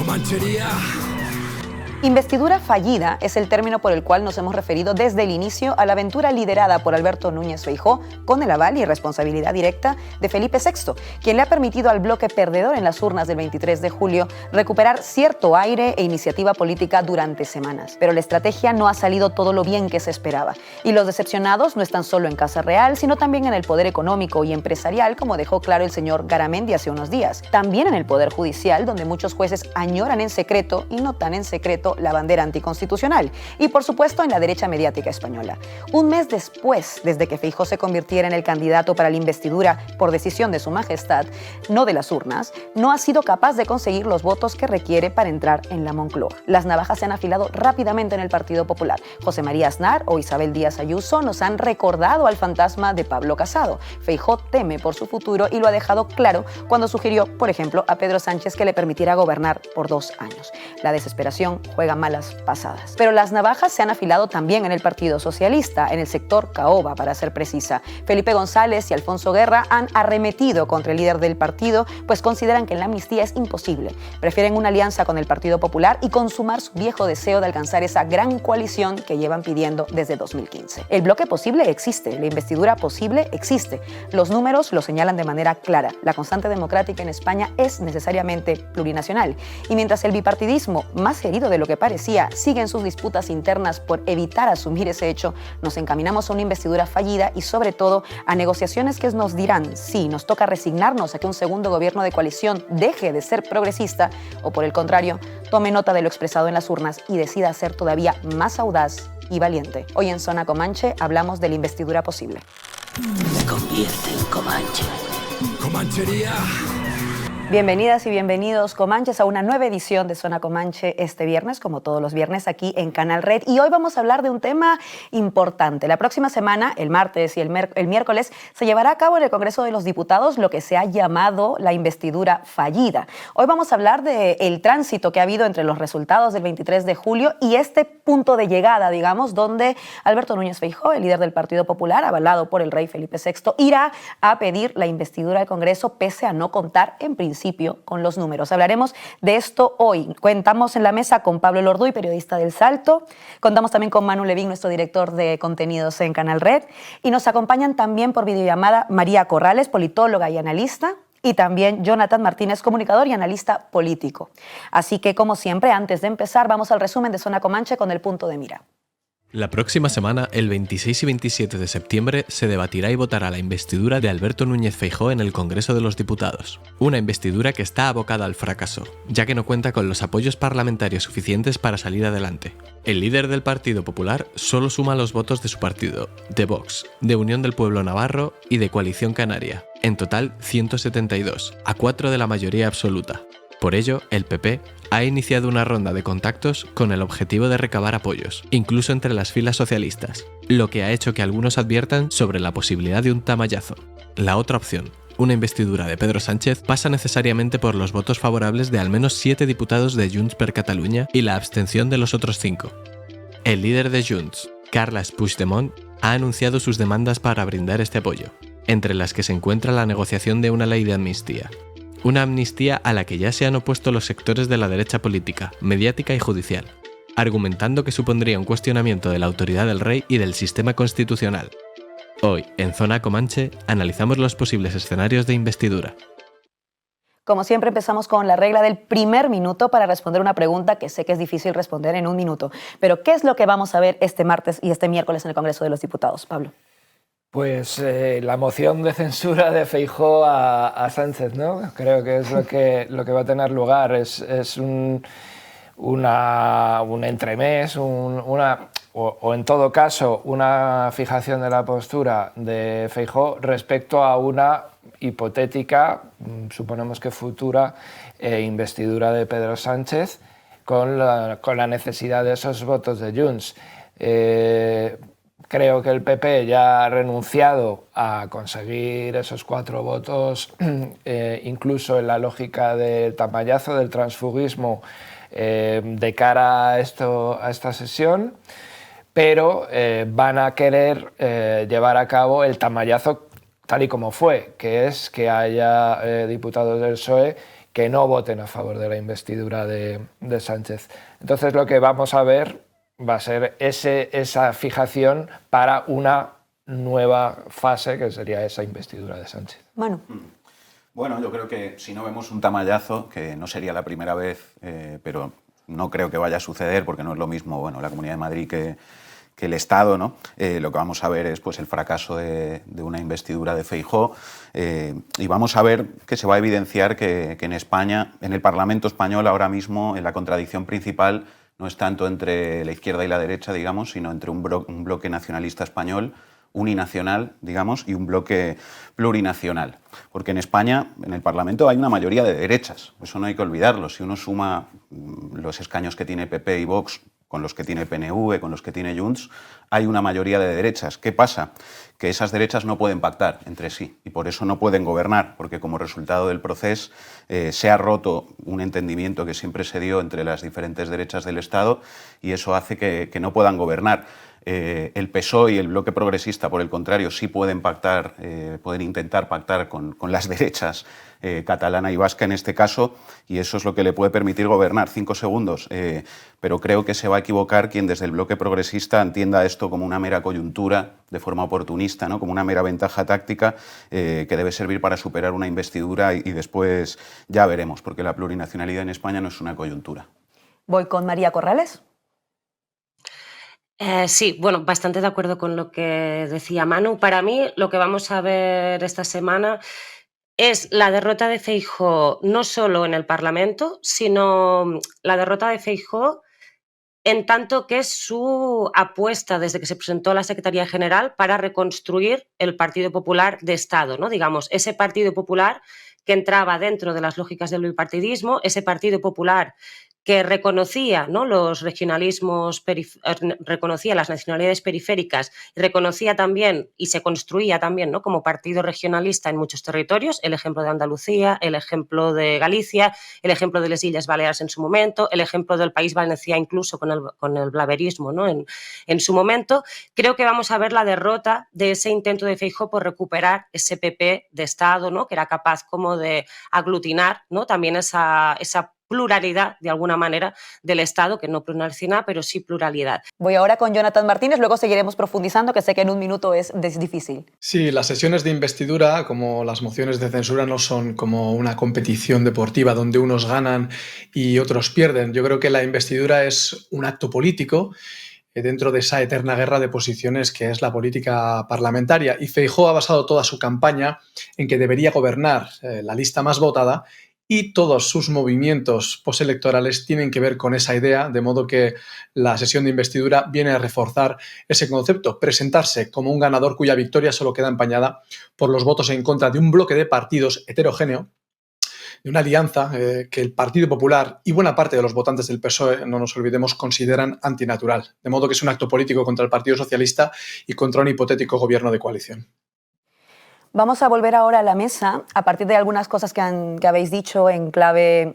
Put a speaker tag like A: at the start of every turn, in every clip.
A: Comanchería.
B: Investidura fallida es el término por el cual nos hemos referido desde el inicio a la aventura liderada por Alberto Núñez Feijóo con el aval y responsabilidad directa de Felipe VI, quien le ha permitido al bloque perdedor en las urnas del 23 de julio recuperar cierto aire e iniciativa política durante semanas. Pero la estrategia no ha salido todo lo bien que se esperaba. Y los decepcionados no están solo en Casa Real, sino también en el poder económico y empresarial, como dejó claro el señor Garamendi hace unos días. También en el poder judicial, donde muchos jueces añoran en secreto y no tan en secreto la bandera anticonstitucional, y por supuesto en la derecha mediática española. Un mes después, desde que Feijóo se convirtiera en el candidato para la investidura por decisión de su majestad, no de las urnas, no ha sido capaz de conseguir los votos que requiere para entrar en la Moncloa. Las navajas se han afilado rápidamente en el Partido Popular. José María Aznar o Isabel Díaz Ayuso nos han recordado al fantasma de Pablo Casado. Feijóo teme por su futuro y lo ha dejado claro cuando sugirió, por ejemplo, a Pedro Sánchez que le permitiera gobernar por 2 años. La desesperación juega malas pasadas. Pero las navajas se han afilado también en el Partido Socialista, en el sector caoba, para ser precisa. Felipe González y Alfonso Guerra han arremetido contra el líder del partido, pues consideran que la amnistía es imposible. Prefieren una alianza con el Partido Popular y consumar su viejo deseo de alcanzar esa gran coalición que llevan pidiendo desde 2015. El bloque posible existe, la investidura posible existe. Los números lo señalan de manera clara. La constante democrática en España es necesariamente plurinacional. Y mientras el bipartidismo, más herido de lo que parecía, sigue en sus disputas internas por evitar asumir ese hecho, nos encaminamos a una investidura fallida y sobre todo a negociaciones que nos dirán si nos toca resignarnos a que un segundo gobierno de coalición deje de ser progresista o por el contrario, tome nota de lo expresado en las urnas y decida ser todavía más audaz y valiente. Hoy en Zona Comanche hablamos de la investidura posible.
C: Se convierte en Comanche.
A: Comanchería.
B: Bienvenidas y bienvenidos, Comanches, a una nueva edición de Zona Comanche este viernes, como todos los viernes aquí en Canal Red. Y hoy vamos a hablar de un tema importante. La próxima semana, el martes y el miércoles, se llevará a cabo en el Congreso de los Diputados lo que se ha llamado la investidura fallida. Hoy vamos a hablar del tránsito que ha habido entre los resultados del 23 de julio y este punto de llegada, digamos, donde Alberto Núñez Feijóo, el líder del Partido Popular, avalado por el rey Felipe VI, irá a pedir la investidura al Congreso pese a no contar en principio con los números. Hablaremos de esto hoy. Contamos en la mesa con Pablo Lorduy, periodista del Salto. Contamos también con Manu Levín, nuestro director de contenidos en Canal Red. Y nos acompañan también por videollamada María Corrales, politóloga y analista. Y también Jonathan Martínez, comunicador y analista político. Así que, como siempre, antes de empezar, vamos al resumen de Zona Comanche con el punto de mira.
D: La próxima semana, el 26 y 27 de septiembre, se debatirá y votará la investidura de Alberto Núñez Feijóo en el Congreso de los Diputados. Una investidura que está abocada al fracaso, ya que no cuenta con los apoyos parlamentarios suficientes para salir adelante. El líder del Partido Popular solo suma los votos de su partido, de Vox, de Unión del Pueblo Navarro y de Coalición Canaria. En total, 172, a 4 de la mayoría absoluta. Por ello, el PP ha iniciado una ronda de contactos con el objetivo de recabar apoyos, incluso entre las filas socialistas, lo que ha hecho que algunos adviertan sobre la posibilidad de un tamallazo. La otra opción, una investidura de Pedro Sánchez, pasa necesariamente por los votos favorables de al menos 7 diputados de Junts per Catalunya y la abstención de los otros 5. El líder de Junts, Carles Puigdemont, ha anunciado sus demandas para brindar este apoyo, entre las que se encuentra la negociación de una ley de amnistía. Una amnistía a la que ya se han opuesto los sectores de la derecha política, mediática y judicial, argumentando que supondría un cuestionamiento de la autoridad del rey y del sistema constitucional. Hoy, en Zona Comanche, analizamos los posibles escenarios de investidura.
B: Como siempre, empezamos con la regla del primer minuto para responder una pregunta que sé que es difícil responder en un minuto. Pero, ¿qué es lo que vamos a ver este martes y este miércoles en el Congreso de los Diputados, Pablo?
E: Pues la moción de censura de Feijóo a Sánchez, ¿no? Creo que es lo que va a tener lugar. Es un entremés, o en todo caso una fijación de la postura de Feijóo respecto a una hipotética, suponemos que futura, investidura de Pedro Sánchez con la necesidad de esos votos de Junts. Creo que el PP ya ha renunciado a conseguir esos 4 votos, incluso en la lógica del tamallazo, del transfugismo, de cara a esta sesión, pero van a querer llevar a cabo el tamallazo tal y como fue, que es que haya diputados del PSOE que no voten a favor de la investidura de Sánchez. Entonces lo que vamos a ver va a ser esa fijación para una nueva fase, que sería esa investidura de Sánchez.
B: Manu.
F: Bueno, yo creo que si no vemos un tamallazo, que no sería la primera vez, pero no creo que vaya a suceder, porque no es lo mismo la Comunidad de Madrid que el Estado, ¿no? Lo que vamos a ver es pues, el fracaso de una investidura de Feijóo, y vamos a ver que se va a evidenciar que en España, en el Parlamento español ahora mismo, la contradicción principal no es tanto entre la izquierda y la derecha, digamos, sino entre un bloque nacionalista español, uninacional, digamos, y un bloque plurinacional. Porque en España, en el Parlamento, hay una mayoría de derechas, eso no hay que olvidarlo. Si uno suma los escaños que tiene PP y Vox con los que tiene PNV, con los que tiene Junts, hay una mayoría de derechas. ¿Qué pasa? Que esas derechas no pueden pactar entre sí y por eso no pueden gobernar, porque como resultado del proceso se ha roto un entendimiento que siempre se dio entre las diferentes derechas del Estado y eso hace que no puedan gobernar. El PSOE y el bloque progresista, por el contrario, sí pueden pactar, pueden intentar pactar con las derechas catalana y vasca en este caso, y eso es lo que le puede permitir gobernar. 5 segundos, pero creo que se va a equivocar quien desde el bloque progresista entienda esto como una mera coyuntura, de forma oportunista, ¿no? Como una mera ventaja táctica que debe servir para superar una investidura y después ya veremos, porque la plurinacionalidad en España no es una coyuntura.
B: Voy con María Corrales.
G: Sí, bueno, bastante de acuerdo con lo que decía Manu. Para mí, lo que vamos a ver esta semana es la derrota de Feijóo no solo en el Parlamento, sino la derrota de Feijóo en tanto que es su apuesta desde que se presentó a la Secretaría General para reconstruir el Partido Popular de Estado, ¿no? Digamos, ese Partido Popular que entraba dentro de las lógicas del bipartidismo, ese Partido Popular que reconocía, ¿no?, los regionalismos, reconocía las nacionalidades periféricas, reconocía también y se construía también, ¿no?, como partido regionalista en muchos territorios, el ejemplo de Andalucía, el ejemplo de Galicia, el ejemplo de las Illes Baleares en su momento, el ejemplo del País Valencià incluso con el blaverismo, ¿no?, en su momento. Creo que vamos a ver la derrota de ese intento de Feijóo por recuperar ese PP de Estado, ¿no?, que era capaz como de aglutinar, ¿no?, también esa pluralidad, de alguna manera, del Estado, que no pluralidad, pero sí pluralidad.
B: Voy ahora con Jonathan Martínez, luego seguiremos profundizando, que sé que en un minuto es difícil.
H: Sí, las sesiones de investidura, como las mociones de censura, no son como una competición deportiva donde unos ganan y otros pierden. Yo creo que la investidura es un acto político dentro de esa eterna guerra de posiciones que es la política parlamentaria. Y Feijóo ha basado toda su campaña en que debería gobernar la lista más votada, y todos sus movimientos postelectorales tienen que ver con esa idea, de modo que la sesión de investidura viene a reforzar ese concepto, presentarse como un ganador cuya victoria solo queda empañada por los votos en contra de un bloque de partidos heterogéneo, de una alianza que el Partido Popular y buena parte de los votantes del PSOE, no nos olvidemos, consideran antinatural. De modo que es un acto político contra el Partido Socialista y contra un hipotético gobierno de coalición.
B: Vamos a volver ahora a la mesa a partir de algunas cosas que habéis dicho en clave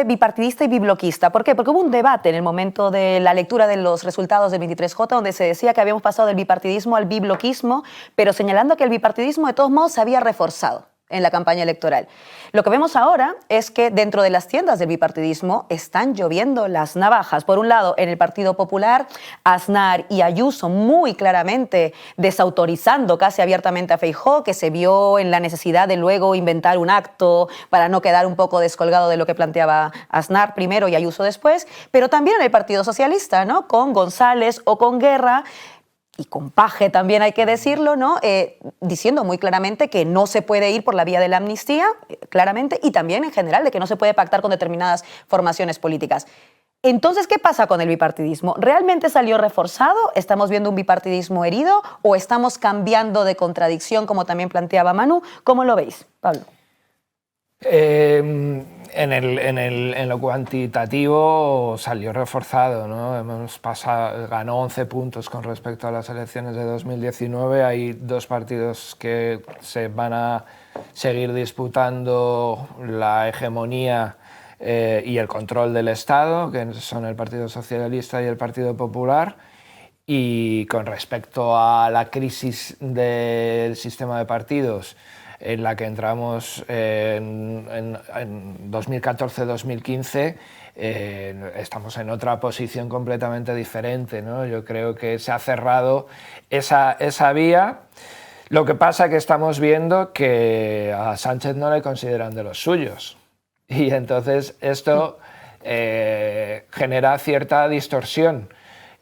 B: bipartidista y bibloquista. ¿Por qué? Porque hubo un debate en el momento de la lectura de los resultados del 23J donde se decía que habíamos pasado del bipartidismo al bibloquismo, pero señalando que el bipartidismo de todos modos se había reforzado en la campaña electoral. Lo que vemos ahora es que dentro de las tiendas del bipartidismo están lloviendo las navajas. Por un lado, en el Partido Popular, Aznar y Ayuso muy claramente desautorizando casi abiertamente a Feijóo, que se vio en la necesidad de luego inventar un acto para no quedar un poco descolgado de lo que planteaba Aznar primero y Ayuso después, pero también en el Partido Socialista, ¿no?, con González o con Guerra, y con Paje también hay que decirlo, ¿no?, diciendo muy claramente que no se puede ir por la vía de la amnistía, claramente, y también en general de que no se puede pactar con determinadas formaciones políticas. Entonces, ¿qué pasa con el bipartidismo? ¿Realmente salió reforzado? ¿Estamos viendo un bipartidismo herido? ¿O estamos cambiando de contradicción, como también planteaba Manu? ¿Cómo lo veis, Pablo?
E: En lo cuantitativo salió reforzado, ¿no? Ganó 11 puntos con respecto a las elecciones de 2019. Hay dos partidos que se van a seguir disputando la hegemonía y el control del Estado, que son el Partido Socialista y el Partido Popular. Y con respecto a la crisis del sistema de partidos, en la que entramos en 2014-2015, estamos en otra posición completamente diferente, ¿no? Yo creo que se ha cerrado esa vía. Lo que pasa es que estamos viendo que a Sánchez no le consideran de los suyos. Y entonces esto genera cierta distorsión.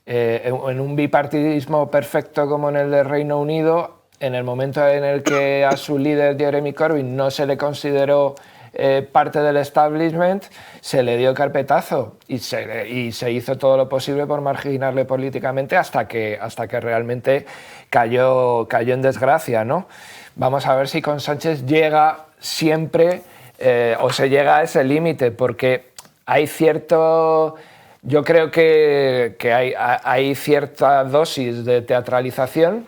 E: En un bipartidismo perfecto como en el del Reino Unido, en el momento en el que a su líder Jeremy Corbyn no se le consideró parte del establishment, se le dio carpetazo y se hizo todo lo posible por marginarle políticamente hasta que realmente cayó en desgracia, ¿no? Vamos a ver si con Sánchez llega siempre o se llega a ese límite, porque hay cierto... Yo creo que hay cierta dosis de teatralización,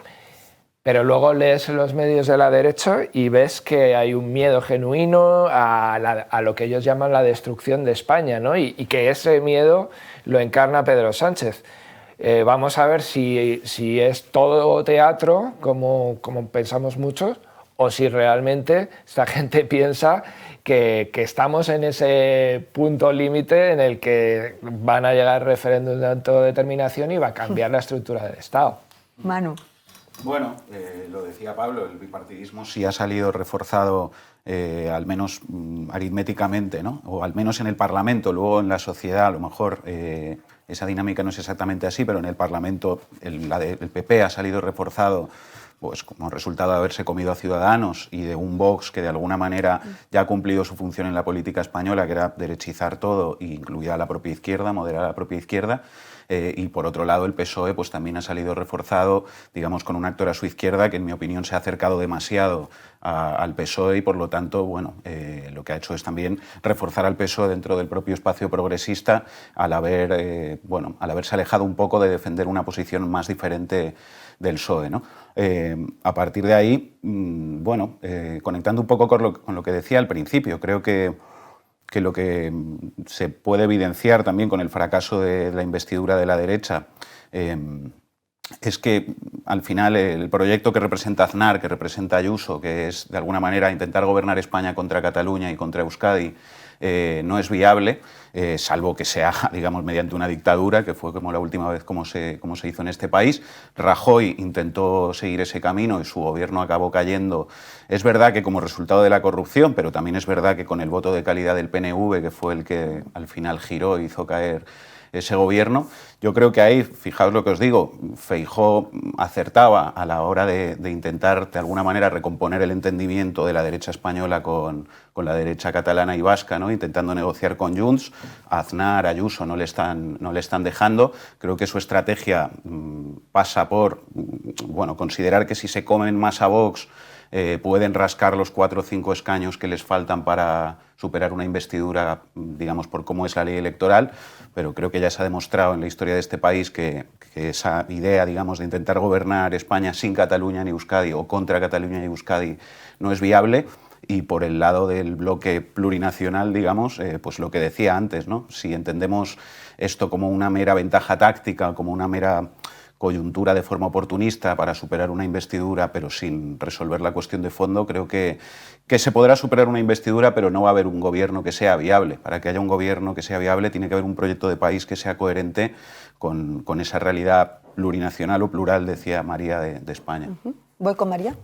E: pero luego lees los medios de la derecha y ves que hay un miedo genuino a lo que ellos llaman la destrucción de España, ¿no? Y que ese miedo lo encarna Pedro Sánchez. Vamos a ver si es todo teatro, como pensamos muchos, o si realmente esta gente piensa que estamos en ese punto límite en el que van a llegar referéndums de autodeterminación y va a cambiar la estructura del Estado.
B: Manu.
F: Bueno, lo decía Pablo, el bipartidismo sí ha salido reforzado, al menos aritméticamente, ¿no? O al menos en el Parlamento. Luego en la sociedad a lo mejor esa dinámica no es exactamente así, pero en el Parlamento el PP ha salido reforzado, pues como resultado de haberse comido a Ciudadanos y de un Vox que de alguna manera ya ha cumplido su función en la política española, que era derechizar todo, incluida la propia izquierda, moderar a la propia izquierda. Y por otro lado el PSOE pues también ha salido reforzado, digamos, con un actor a su izquierda que en mi opinión se ha acercado demasiado al PSOE y por lo tanto, bueno, lo que ha hecho es también reforzar al PSOE dentro del propio espacio progresista al haberse alejado un poco de defender una posición más diferente del PSOE, ¿no? A partir de ahí, conectando un poco con lo que decía al principio, creo que lo que se puede evidenciar también con el fracaso de la investidura de la derecha es que al final el proyecto que representa Aznar, que representa Ayuso, que es de alguna manera intentar gobernar España contra Cataluña y contra Euskadi, no es viable, salvo que se haga, digamos, mediante una dictadura, que fue como la última vez como se hizo en este país. Rajoy intentó seguir ese camino y su gobierno acabó cayendo. Es verdad que como resultado de la corrupción, pero también es verdad que con el voto de calidad del PNV, que fue el que al final giró e hizo caer ese gobierno. Yo creo que ahí, fijaos lo que os digo, Feijóo acertaba a la hora de intentar de alguna manera recomponer el entendimiento de la derecha española con la derecha catalana y vasca, ¿no? Intentando negociar con Junts. A Aznar, Ayuso no le están dejando. Creo que su estrategia pasa por considerar que si se comen más a Vox pueden rascar los 4 o 5 escaños que les faltan para superar una investidura, digamos, por cómo es la ley electoral, pero creo que ya se ha demostrado en la historia de este país que esa idea, digamos, de intentar gobernar España sin Cataluña ni Euskadi o contra Cataluña y Euskadi no es viable. Y por el lado del bloque plurinacional, digamos, pues lo que decía antes, ¿no? Si entendemos esto como una mera ventaja táctica, como una mera coyuntura de forma oportunista para superar una investidura, pero sin resolver la cuestión de fondo, creo que se podrá superar una investidura, pero no va a haber un gobierno que sea viable. Para que haya un gobierno que sea viable tiene que haber un proyecto de país que sea coherente con esa realidad plurinacional o plural, decía María, de España.
B: ¿Voy con María?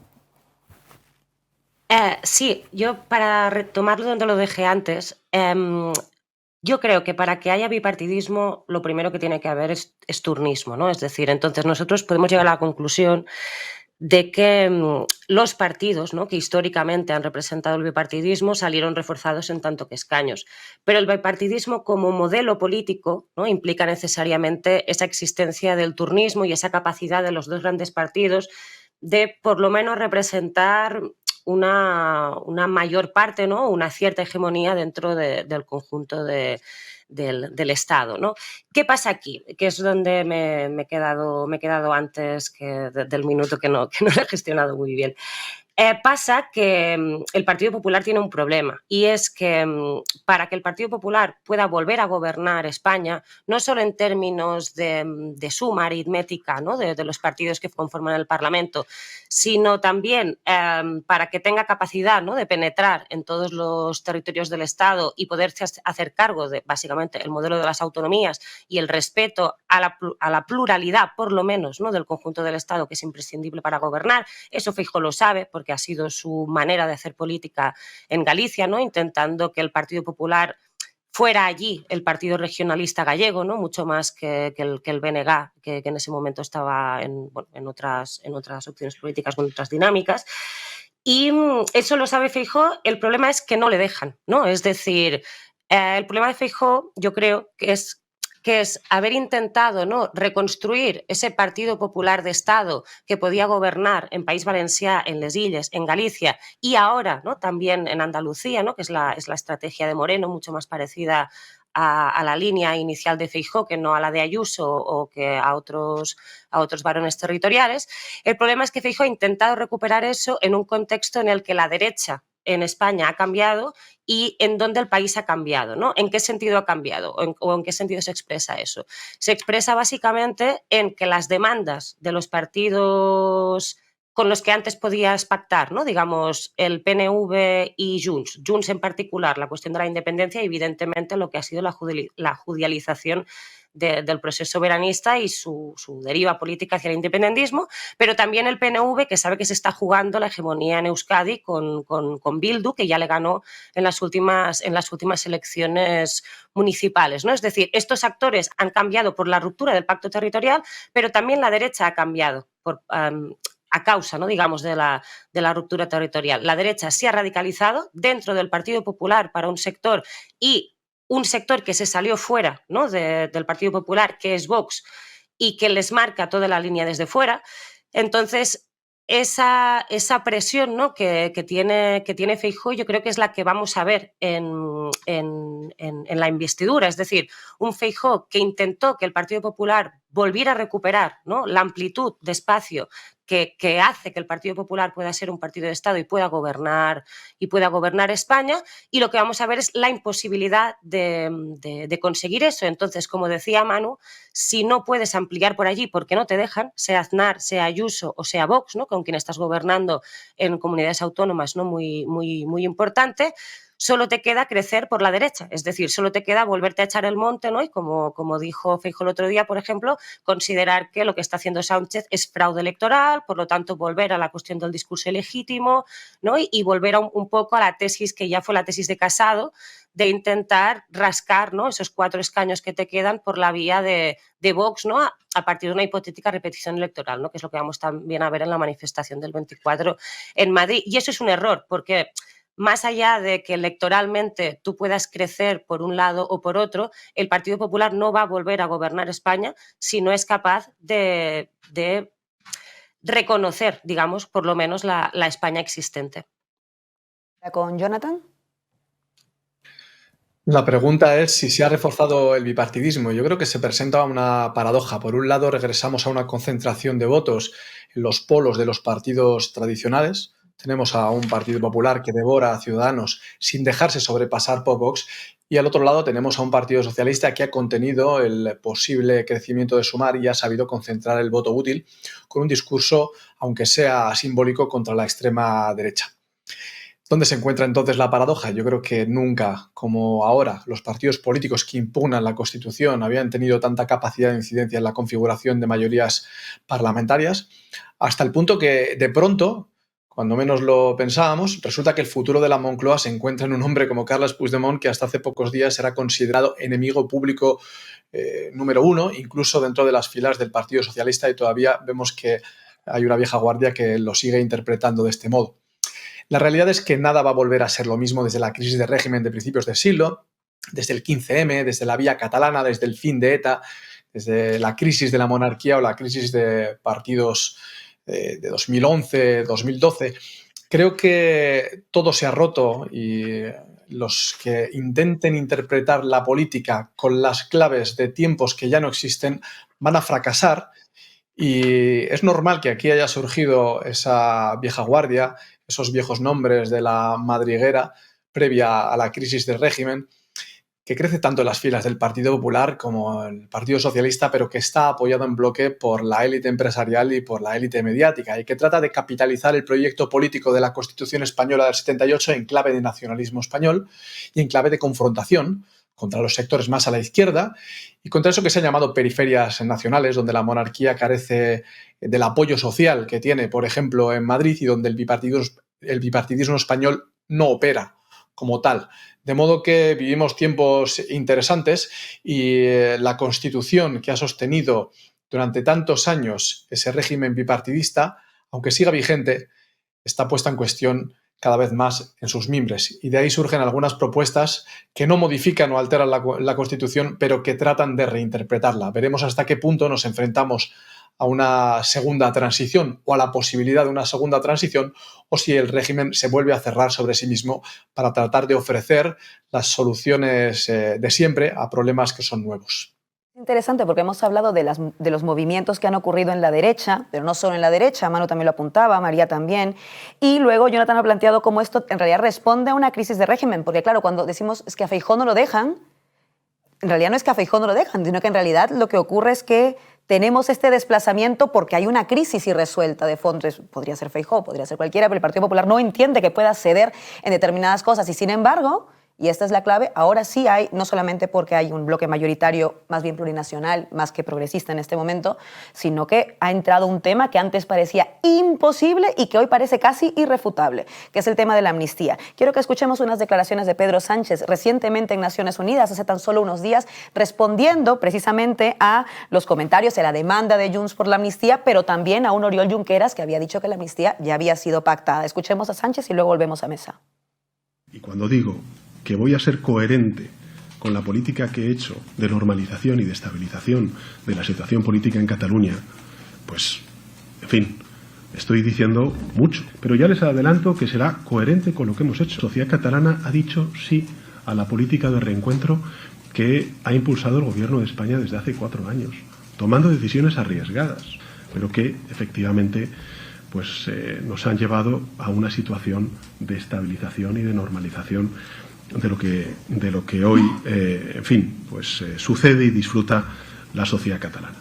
G: Sí, yo para retomarlo donde lo dejé antes, yo creo que para que haya bipartidismo lo primero que tiene que haber es turnismo, ¿no? Es decir, entonces nosotros podemos llegar a la conclusión de que los partidos, ¿no?, que históricamente han representado el bipartidismo salieron reforzados en tanto que escaños. Pero el bipartidismo como modelo político, ¿no?, implica necesariamente esa existencia del turnismo y esa capacidad de los dos grandes partidos de por lo menos representar una mayor parte, ¿no?, una cierta hegemonía dentro del conjunto del Estado, ¿no? ¿Qué pasa aquí? Que es donde me he quedado antes del minuto que no lo he gestionado muy bien. Pasa que el Partido Popular tiene un problema, y es que para que el Partido Popular pueda volver a gobernar España, no solo en términos de suma aritmética, ¿no?, de los partidos que conforman el Parlamento, sino también para que tenga capacidad, ¿no?, de penetrar en todos los territorios del Estado y poderse hacer cargo de, básicamente, el modelo de las autonomías y el respeto a la pluralidad, por lo menos, ¿no?, del conjunto del Estado, que es imprescindible para gobernar. Eso Feijóo lo sabe, porque ha sido su manera de hacer política en Galicia, ¿no?, intentando que el Partido Popular fuera allí el partido regionalista gallego, ¿no?, mucho más que el BNG, que en ese momento estaba en otras opciones políticas, con otras dinámicas. Y eso lo sabe Feijóo. El problema es que no le dejan, ¿no? Es decir, el problema de Feijóo, yo creo que es haber intentado, ¿no?, reconstruir ese Partido Popular de Estado que podía gobernar en País Valencià, en les Illes, en Galicia y ahora, ¿no?, también en Andalucía, ¿no?, que es la estrategia de Moreno, mucho más parecida a la línea inicial de Feijóo que no a la de Ayuso o que a otros varones territoriales. El problema es que Feijóo ha intentado recuperar eso en un contexto en el que la derecha en España ha cambiado y en dónde el país ha cambiado, ¿no? ¿En qué sentido ha cambiado o en qué sentido se expresa eso? Se expresa básicamente en que las demandas de los partidos con los que antes podías pactar, ¿no?, digamos, el PNV y Junts en particular, la cuestión de la independencia y, evidentemente, lo que ha sido la judicialización del proceso soberanista y su deriva política hacia el independentismo, pero también el PNV, que sabe que se está jugando la hegemonía en Euskadi con Bildu, que ya le ganó en las últimas elecciones municipales, ¿no? Es decir, estos actores han cambiado por la ruptura del pacto territorial, pero también la derecha ha cambiado a causa, ¿no?, digamos, de la ruptura territorial. La derecha se ha radicalizado dentro del Partido Popular para un sector, y un sector que se salió fuera, ¿no?, del Partido Popular, que es Vox, y que les marca toda la línea desde fuera. Entonces, esa presión, ¿no?, que tiene Feijóo, yo creo que es la que vamos a ver en la investidura. Es decir, un Feijóo que intentó que el Partido Popular volviera a recuperar, ¿no?, la amplitud de espacio que hace que el Partido Popular pueda ser un partido de Estado y pueda gobernar España, y lo que vamos a ver es la imposibilidad de conseguir eso. Entonces, como decía Manu, si no puedes ampliar por allí porque no te dejan, sea Aznar, sea Ayuso o sea Vox, ¿no?, con quien estás gobernando en comunidades autónomas, ¿no?, muy, muy, muy importante, solo te queda crecer por la derecha, es decir, solo te queda volverte a echar el monte, ¿no?, y como dijo Feijóo el otro día, por ejemplo, considerar que lo que está haciendo Sánchez es fraude electoral, por lo tanto volver a la cuestión del discurso ilegítimo, ¿no?, y volver un poco a la tesis que ya fue la tesis de Casado, de intentar rascar, ¿no?, esos 4 escaños que te quedan por la vía de Vox, ¿no?, a partir de una hipotética repetición electoral, ¿no?, que es lo que vamos también a ver en la manifestación del 24 en Madrid. Y eso es un error, porque más allá de que electoralmente tú puedas crecer por un lado o por otro, el Partido Popular no va a volver a gobernar España si no es capaz de reconocer, digamos, por lo menos la España existente.
B: ¿Con Jonathan?
H: La pregunta es si se ha reforzado el bipartidismo. Yo creo que se presenta una paradoja. Por un lado, regresamos a una concentración de votos en los polos de los partidos tradicionales. Tenemos a un Partido Popular que devora a Ciudadanos sin dejarse sobrepasar por Vox, y al otro lado tenemos a un Partido Socialista que ha contenido el posible crecimiento de Sumar y ha sabido concentrar el voto útil con un discurso, aunque sea simbólico, contra la extrema derecha. ¿Dónde se encuentra entonces la paradoja? Yo creo que nunca como ahora los partidos políticos que impugnan la Constitución habían tenido tanta capacidad de incidencia en la configuración de mayorías parlamentarias, hasta el punto que de pronto, cuando menos lo pensábamos, resulta que el futuro de la Moncloa se encuentra en un hombre como Carles Puigdemont, que hasta hace pocos días era considerado enemigo público número 1, incluso dentro de las filas del Partido Socialista, y todavía vemos que hay una vieja guardia que lo sigue interpretando de este modo. La realidad es que nada va a volver a ser lo mismo desde la crisis de régimen de principios de siglo, desde el 15M, desde la vía catalana, desde el fin de ETA, desde la crisis de la monarquía o la crisis de partidos de 2011, 2012. Creo que todo se ha roto y los que intenten interpretar la política con las claves de tiempos que ya no existen van a fracasar. Y es normal que aquí haya surgido esa vieja guardia, esos viejos nombres de la madriguera previa a la crisis del régimen, que crece tanto en las filas del Partido Popular como el Partido Socialista, pero que está apoyado en bloque por la élite empresarial y por la élite mediática, y que trata de capitalizar el proyecto político de la Constitución española del 78 en clave de nacionalismo español y en clave de confrontación contra los sectores más a la izquierda y contra eso que se ha llamado periferias nacionales, donde la monarquía carece del apoyo social que tiene, por ejemplo, en Madrid, y donde el bipartidismo español no opera como tal. De modo que vivimos tiempos interesantes y la Constitución que ha sostenido durante tantos años ese régimen bipartidista, aunque siga vigente, está puesta en cuestión cada vez más en sus mimbres. Y de ahí surgen algunas propuestas que no modifican o alteran la Constitución, pero que tratan de reinterpretarla. Veremos hasta qué punto nos enfrentamos a una segunda transición o a la posibilidad de una segunda transición, o si el régimen se vuelve a cerrar sobre sí mismo para tratar de ofrecer las soluciones de siempre a problemas que son nuevos.
B: Interesante, porque hemos hablado de los movimientos que han ocurrido en la derecha, pero no solo en la derecha, Manu también lo apuntaba, María también, y luego Jonathan ha planteado cómo esto en realidad responde a una crisis de régimen, porque claro, cuando decimos es que a Feijóo no lo dejan, en realidad no es que a Feijóo no lo dejan, sino que en realidad lo que ocurre es que tenemos este desplazamiento porque hay una crisis irresuelta de fondo. Podría ser Feijóo, podría ser cualquiera, pero el Partido Popular no entiende que pueda ceder en determinadas cosas y sin embargo, y esta es la clave, ahora sí hay, no solamente porque hay un bloque mayoritario más bien plurinacional, más que progresista en este momento, sino que ha entrado un tema que antes parecía imposible y que hoy parece casi irrefutable, que es el tema de la amnistía. Quiero que escuchemos unas declaraciones de Pedro Sánchez recientemente en Naciones Unidas, hace tan solo unos días, respondiendo precisamente a los comentarios de la demanda de Junts por la amnistía, pero también a un Oriol Junqueras que había dicho que la amnistía ya había sido pactada. Escuchemos a Sánchez y luego volvemos a mesa.
I: Y cuando digo que voy a ser coherente con la política que he hecho de normalización y de estabilización de la situación política en Cataluña, pues, en fin, estoy diciendo mucho. Pero ya les adelanto que será coherente con lo que hemos hecho. La sociedad catalana ha dicho sí a la política de reencuentro que ha impulsado el Gobierno de España desde hace 4 años, tomando decisiones arriesgadas, pero que efectivamente pues, nos han llevado a una situación de estabilización y de normalización de lo que hoy, en fin, pues sucede y disfruta la sociedad catalana.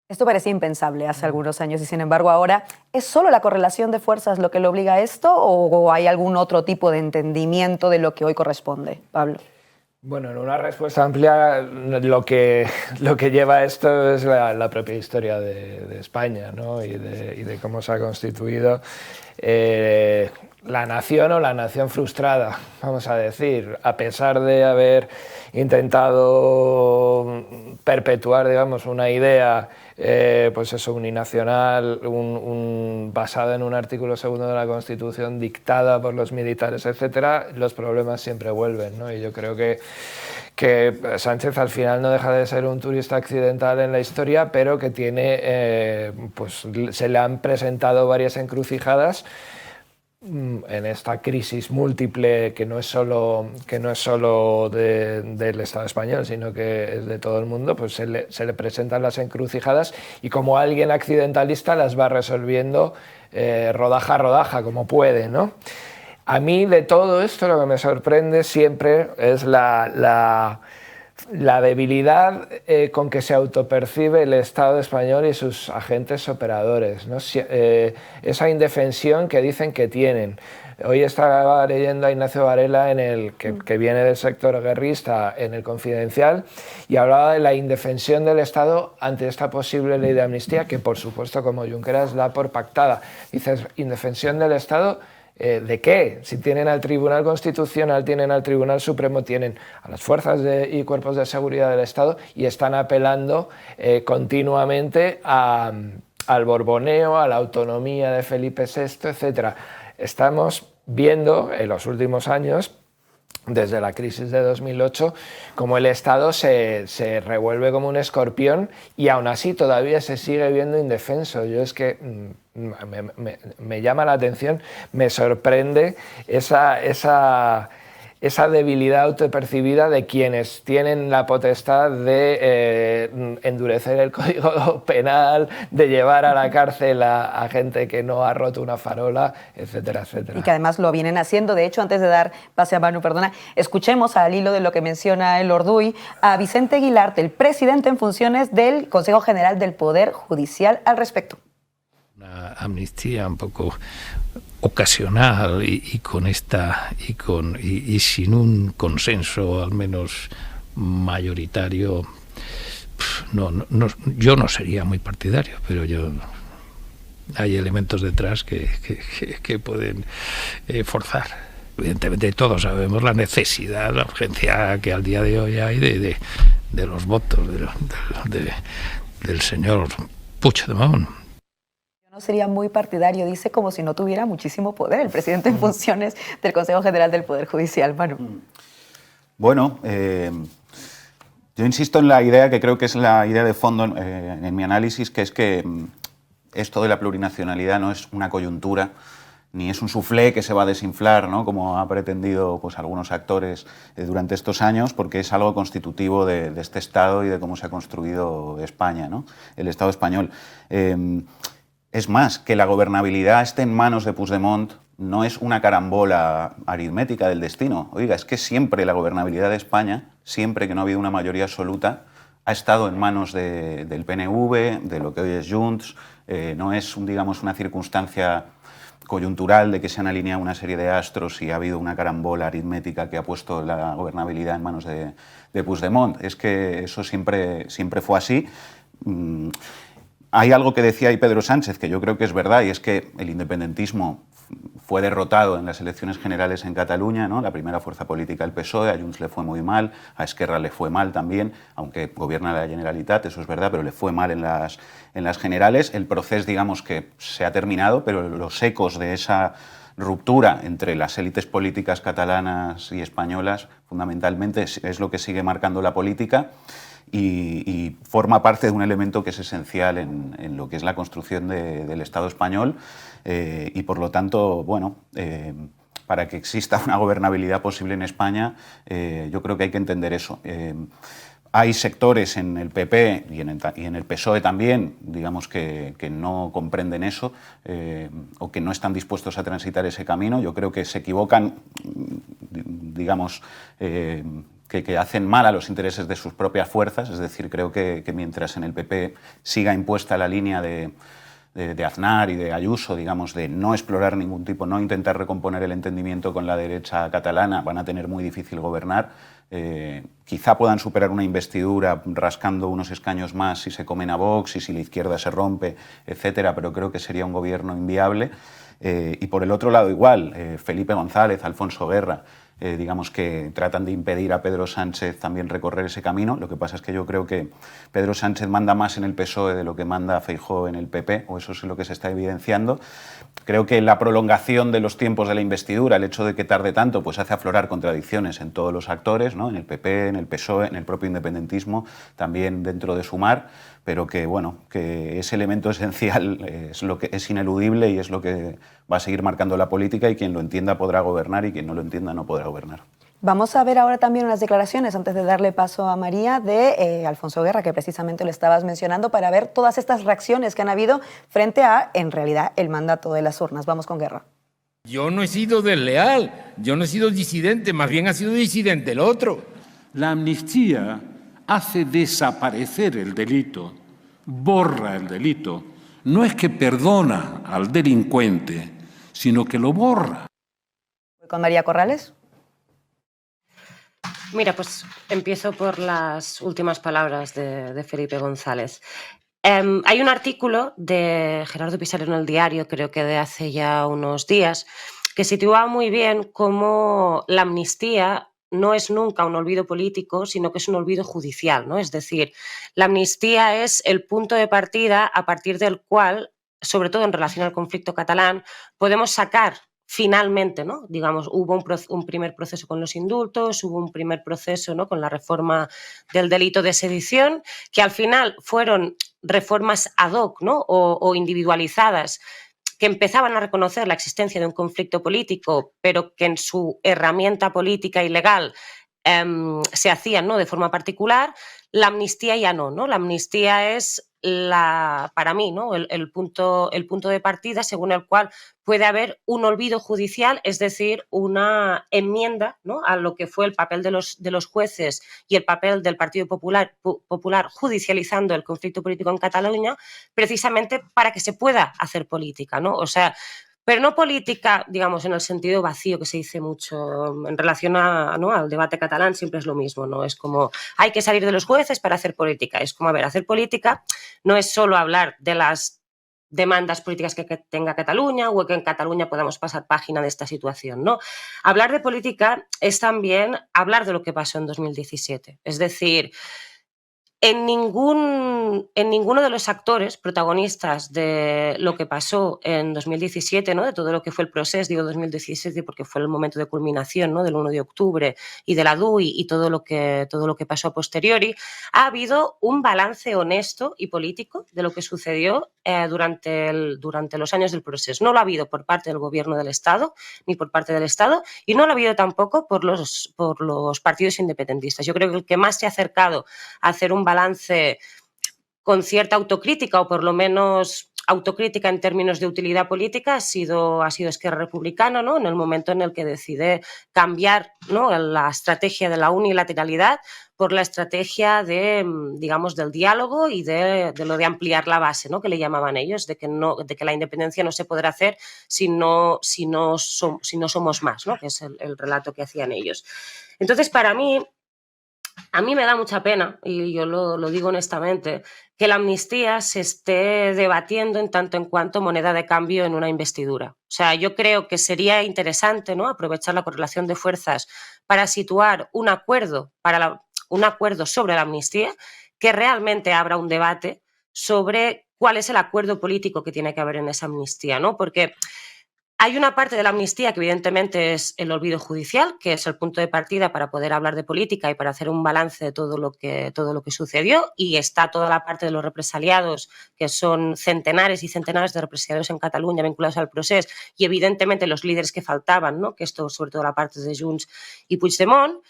B: Esto parecía impensable hace algunos años y sin embargo ahora, ¿es solo la correlación de fuerzas lo que lo obliga a esto o hay algún otro tipo de entendimiento de lo que hoy corresponde? Pablo.
E: Bueno, en una respuesta amplia, lo que lleva a esto es la propia historia de España, ¿no? y de cómo se ha constituido la nación o la nación frustrada, vamos a decir, a pesar de haber intentado perpetuar, digamos, una idea, pues eso, uninacional, basada en un artículo 2 de la Constitución dictada por los militares, etcétera, los problemas siempre vuelven, ¿no? Y yo creo que Sánchez al final no deja de ser un turista accidental en la historia, pero que tiene, pues se le han presentado varias encrucijadas en esta crisis múltiple que no es solo del Estado español, sino que es de todo el mundo, pues se le presentan las encrucijadas y como alguien accidentalista las va resolviendo rodaja a rodaja, como puede, ¿no? A mí de todo esto lo que me sorprende siempre es la debilidad con que se autopercibe el Estado español y sus agentes operadores, ¿no? Esa indefensión que dicen que tienen. Hoy estaba leyendo a Ignacio Varela, que viene del sector guerrista, en El Confidencial, y hablaba de la indefensión del Estado ante esta posible ley de amnistía, que por supuesto, como Junqueras, da por pactada. Dices, indefensión del Estado, ¿de qué? Si tienen al Tribunal Constitucional, tienen al Tribunal Supremo, tienen a las fuerzas y cuerpos de seguridad del Estado y están apelando continuamente al borboneo, a la autonomía de Felipe VI, etc. Estamos viendo en los últimos años, desde la crisis de 2008, como el Estado se revuelve como un escorpión y aún así todavía se sigue viendo indefenso. Yo es que me llama la atención, me sorprende esa esa debilidad autopercibida de quienes tienen la potestad de endurecer el código penal, de llevar a la cárcel a gente que no ha roto una farola, etcétera, etcétera.
B: Y que además lo vienen haciendo. De hecho, antes de dar pase a Manu, escuchemos al hilo de lo que menciona el Orduy a Vicente Guilarte, el presidente en funciones del Consejo General del Poder Judicial, al respecto.
J: Una amnistía un poco ocasional y sin un consenso al menos mayoritario, yo no sería muy partidario, pero hay elementos detrás que pueden forzar. Evidentemente todos sabemos la necesidad, la urgencia que al día de hoy hay de los votos del señor Puigdemont.
B: No sería muy partidario, dice, como si no tuviera muchísimo poder el presidente en funciones del Consejo General del Poder Judicial. Manu.
F: Bueno, yo insisto en la idea que creo que es la idea de fondo en mi análisis, que es que esto de la plurinacionalidad no es una coyuntura, ni es un suflé que se va a desinflar, ¿no?, como ha pretendido pues, algunos actores durante estos años, porque es algo constitutivo de este Estado y de cómo se ha construido España, ¿no?, el Estado español. Es más, que la gobernabilidad esté en manos de Puigdemont no es una carambola aritmética del destino. Oiga, es que siempre la gobernabilidad de España, siempre que no ha habido una mayoría absoluta, ha estado en manos del PNV, de lo que hoy es Junts. No es, digamos, una circunstancia coyuntural de que se han alineado una serie de astros y ha habido una carambola aritmética que ha puesto la gobernabilidad en manos de Puigdemont. Es que eso siempre fue así. Hay algo que decía ahí Pedro Sánchez, que yo creo que es verdad, y es que el independentismo fue derrotado en las elecciones generales en Cataluña, ¿no?, la primera fuerza política, el PSOE, a Junts le fue muy mal, a Esquerra le fue mal también, aunque gobierna la Generalitat, eso es verdad, pero le fue mal en las generales. El proceso, digamos, que se ha terminado, pero los ecos de esa ruptura entre las élites políticas catalanas y españolas, fundamentalmente, es lo que sigue marcando la política. Y forma parte de un elemento que es esencial en lo que es la construcción del Estado español y, por lo tanto, bueno, para que exista una gobernabilidad posible en España, yo creo que hay que entender eso. Hay sectores en el PP y en el PSOE también, digamos, que no comprenden eso o que no están dispuestos a transitar ese camino. Yo creo que se equivocan, digamos, que hacen mal a los intereses de sus propias fuerzas. Es decir, creo que mientras en el PP siga impuesta la línea de Aznar y de Ayuso, digamos, de no explorar ningún tipo, no intentar recomponer el entendimiento con la derecha catalana, van a tener muy difícil gobernar. Quizá puedan superar una investidura rascando unos escaños más si se comen a Vox y si la izquierda se rompe, etcétera, pero creo que sería un gobierno inviable. Y por el otro lado igual, Felipe González, Alfonso Guerra, digamos que tratan de impedir a Pedro Sánchez también recorrer ese camino. Lo que pasa es que yo creo que Pedro Sánchez manda más en el PSOE de lo que manda Feijóo en el PP, o eso es lo que se está evidenciando. Creo que la prolongación de los tiempos de la investidura, el hecho de que tarde tanto, pues hace aflorar contradicciones en todos los actores, ¿no?, en el PP, en el PSOE, en el propio independentismo, también dentro de Sumar, pero que, bueno, que ese elemento esencial es lo que es ineludible y es lo que va a seguir marcando la política, y quien lo entienda podrá gobernar y quien no lo entienda no podrá gobernar.
B: Vamos a ver ahora también unas declaraciones, antes de darle paso a María, de Alfonso Guerra, que precisamente lo estabas mencionando, para ver todas estas reacciones que han habido frente a, en realidad, el mandato de las urnas. Vamos con Guerra.
A: Yo no he sido desleal, yo no he sido disidente, más bien ha sido disidente el otro.
K: La amnistía hace desaparecer el delito, borra el delito. No es que perdona al delincuente, sino que lo borra.
B: Voy con María Corrales.
G: Mira, pues empiezo por las últimas palabras de Felipe González. Hay un artículo de Gerardo Pisarello en El Diario, creo que de hace ya unos días, que sitúa muy bien cómo la amnistía no es nunca un olvido político, sino que es un olvido judicial, ¿no? Es decir, la amnistía es el punto de partida a partir del cual, sobre todo en relación al conflicto catalán, podemos sacar finalmente, ¿no? Digamos, hubo un primer proceso con los indultos, hubo un primer proceso, ¿no?, con la reforma del delito de sedición, que al final fueron reformas ad hoc, ¿no?, o individualizadas, que empezaban a reconocer la existencia de un conflicto político, pero que en su herramienta política y legal se hacían, ¿no?, de forma particular. La amnistía ya no. La amnistía es para mí, ¿no?, el punto de partida según el cual puede haber un olvido judicial, es decir, una enmienda, ¿no?, a lo que fue el papel de los jueces y el papel del Partido Popular judicializando el conflicto político en Cataluña, precisamente para que se pueda hacer política, ¿no? O sea, pero no política, digamos, en el sentido vacío que se dice mucho en relación ¿no?, al debate catalán, siempre es lo mismo, ¿no? Es como, hay que salir de los jueces para hacer política. Es como, a ver, hacer política no es solo hablar de las demandas políticas que tenga Cataluña o que en Cataluña podamos pasar página de esta situación, ¿no? Hablar de política es también hablar de lo que pasó en 2017. Es decir, en ninguno de los actores protagonistas de lo que pasó en 2017, ¿no?, de todo lo que fue el proceso, digo 2017 porque fue el momento de culminación, ¿no?, del 1 de octubre y de la DUI y todo lo que pasó a posteriori, ha habido un balance honesto y político de lo que sucedió durante los años del proceso. No lo ha habido por parte del Gobierno del Estado ni por parte del Estado, y no lo ha habido tampoco por los partidos independentistas. Yo creo que el que más se ha acercado a hacer un balance con cierta autocrítica, o por lo menos autocrítica en términos de utilidad política, ha sido Esquerra Republicana, ¿no?, en el momento en el que decide cambiar, ¿no?, la estrategia de la unilateralidad por la estrategia de, digamos, del diálogo y de lo de ampliar la base, ¿no?, que le llamaban ellos, de que la independencia no se podrá hacer si no somos más, ¿no?, que es el relato que hacían ellos. Entonces, a mí me da mucha pena, y yo lo digo honestamente, que la amnistía se esté debatiendo en tanto en cuanto moneda de cambio en una investidura. O sea, yo creo que sería interesante, ¿no?, aprovechar la correlación de fuerzas para situar un acuerdo sobre la amnistía, que realmente abra un debate sobre cuál es el acuerdo político que tiene que haber en esa amnistía, ¿no? Porque hay una parte de la amnistía que evidentemente es el olvido judicial, que es el punto de partida para poder hablar de política y para hacer un balance de todo lo que sucedió, y está toda la parte de los represaliados, que son centenares y centenares de represaliados en Cataluña vinculados al proceso, y evidentemente los líderes que faltaban, ¿no?, que esto sobre todo la parte de Junts y Puigdemont.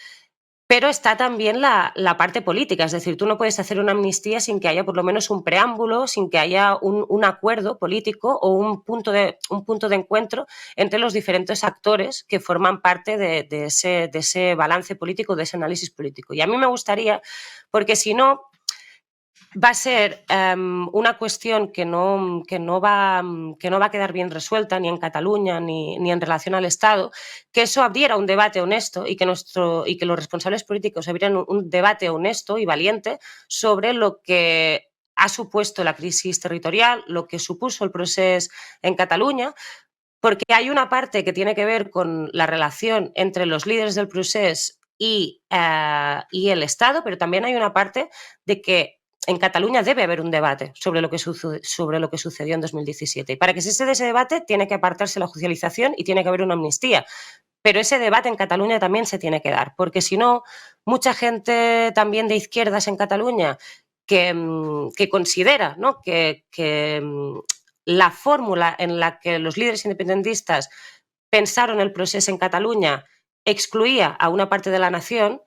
G: Pero está también la parte política, es decir, tú no puedes hacer una amnistía sin que haya por lo menos un preámbulo, sin que haya un acuerdo político o un punto de encuentro entre los diferentes actores que forman parte de ese balance político, de ese análisis político. Y a mí me gustaría, porque si no, va a ser una cuestión que no va a quedar bien resuelta ni en Cataluña ni en relación al Estado, que eso abriera un debate honesto y que los responsables políticos abrieran un debate honesto y valiente sobre lo que ha supuesto la crisis territorial, lo que supuso el proceso en Cataluña, porque hay una parte que tiene que ver con la relación entre los líderes del proceso y el Estado, pero también hay una parte de que en Cataluña debe haber un debate sobre lo que sucedió en 2017. Y para que se dé ese debate tiene que apartarse la judicialización y tiene que haber una amnistía. Pero ese debate en Cataluña también se tiene que dar, porque si no, mucha gente también de izquierdas en Cataluña que considera, ¿no?, que la fórmula en la que los líderes independentistas pensaron el proceso en Cataluña excluía a una parte de la nación,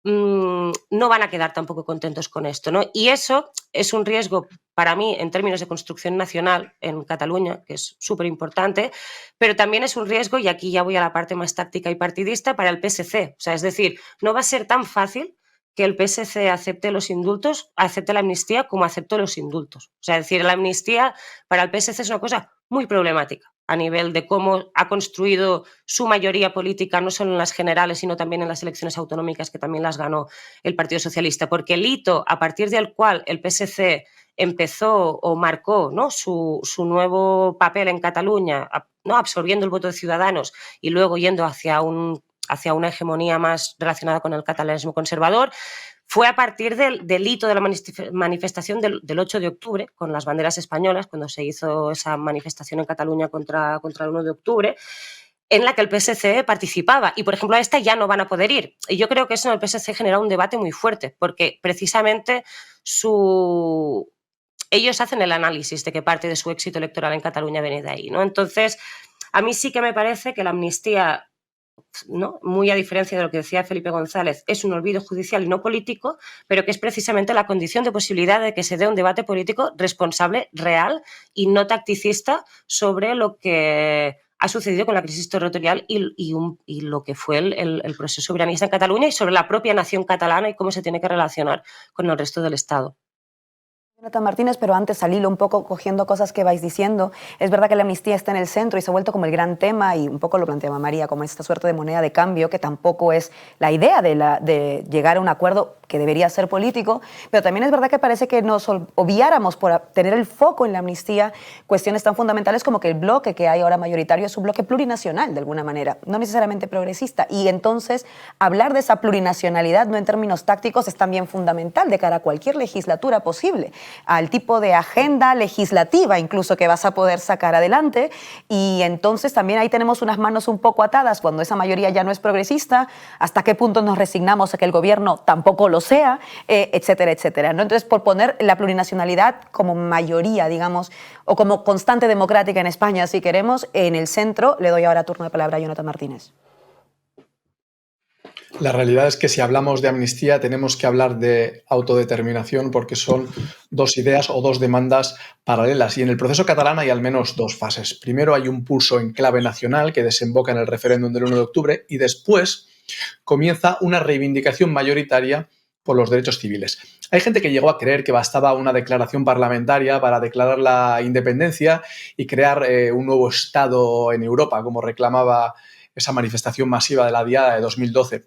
G: no van a quedar tampoco contentos con esto, ¿no? Y eso es un riesgo para mí en términos de construcción nacional en Cataluña, que es súper importante, pero también es un riesgo, y aquí ya voy a la parte más táctica y partidista, para el PSC. O sea, es decir, no va a ser tan fácil que el PSC acepte los indultos, acepte la amnistía como aceptó los indultos. O sea, es decir, la amnistía para el PSC es una cosa muy problemática a nivel de cómo ha construido su mayoría política, no solo en las generales, sino también en las elecciones autonómicas, que también las ganó el Partido Socialista, porque el hito a partir del cual el PSC empezó o marcó, ¿no?, su nuevo papel en Cataluña, ¿no?, absorbiendo el voto de Ciudadanos y luego yendo hacia una hegemonía más relacionada con el catalanismo conservador, fue a partir del hito de la manifestación del 8 de octubre, con las banderas españolas, cuando se hizo esa manifestación en Cataluña contra el 1 de octubre, en la que el PSC participaba. Y, por ejemplo, a esta ya no van a poder ir. Y yo creo que eso en el PSC genera un debate muy fuerte, porque precisamente ellos hacen el análisis de que parte de su éxito electoral en Cataluña viene de ahí, ¿no? Entonces, a mí sí que me parece que la amnistía, ¿no?, muy a diferencia de lo que decía Felipe González, es un olvido judicial y no político, pero que es precisamente la condición de posibilidad de que se dé un debate político responsable, real y no tacticista sobre lo que ha sucedido con la crisis territorial y lo que fue el proceso soberanista en Cataluña y sobre la propia nación catalana y cómo se tiene que relacionar con el resto del Estado.
B: Jonathan Martínez, pero antes al hilo un poco cogiendo cosas que vais diciendo, es verdad que la amnistía está en el centro y se ha vuelto como el gran tema y un poco lo planteaba María como esta suerte de moneda de cambio que tampoco es la idea de llegar a un acuerdo que debería ser político, pero también es verdad que parece que nos obviáramos por tener el foco en la amnistía cuestiones tan fundamentales como que el bloque que hay ahora mayoritario es un bloque plurinacional de alguna manera, no necesariamente progresista, y entonces hablar de esa plurinacionalidad no en términos tácticos es también fundamental de cara a cualquier legislatura posible, al tipo de agenda legislativa incluso que vas a poder sacar adelante, y entonces también ahí tenemos unas manos un poco atadas cuando esa mayoría ya no es progresista, hasta qué punto nos resignamos a que el gobierno tampoco lo sea, etcétera, etcétera, ¿no? Entonces, por poner la plurinacionalidad como mayoría, digamos, o como constante democrática en España, si queremos, en el centro, le doy ahora turno de palabra a Jonathan Martínez.
H: La realidad es que si hablamos de amnistía tenemos que hablar de autodeterminación porque son dos ideas o dos demandas paralelas. Y en el proceso catalán hay al menos dos fases. Primero hay un pulso en clave nacional que desemboca en el referéndum del 1 de octubre y después comienza una reivindicación mayoritaria por los derechos civiles. Hay gente que llegó a creer que bastaba una declaración parlamentaria para declarar la independencia y crear un nuevo Estado en Europa, como reclamaba esa manifestación masiva de la Diada de 2012.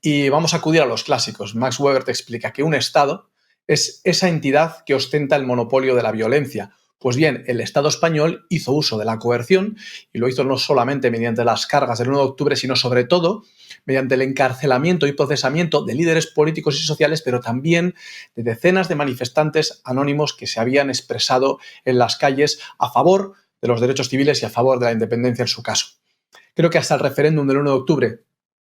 H: Y vamos a acudir a los clásicos. Max Weber te explica que un Estado es esa entidad que ostenta el monopolio de la violencia. Pues bien, el Estado español hizo uso de la coerción y lo hizo no solamente mediante las cargas del 1 de octubre, sino sobre todo mediante el encarcelamiento y procesamiento de líderes políticos y sociales, pero también de decenas de manifestantes anónimos que se habían expresado en las calles a favor de los derechos civiles y a favor de la independencia en su caso. Creo que hasta el referéndum del 1 de octubre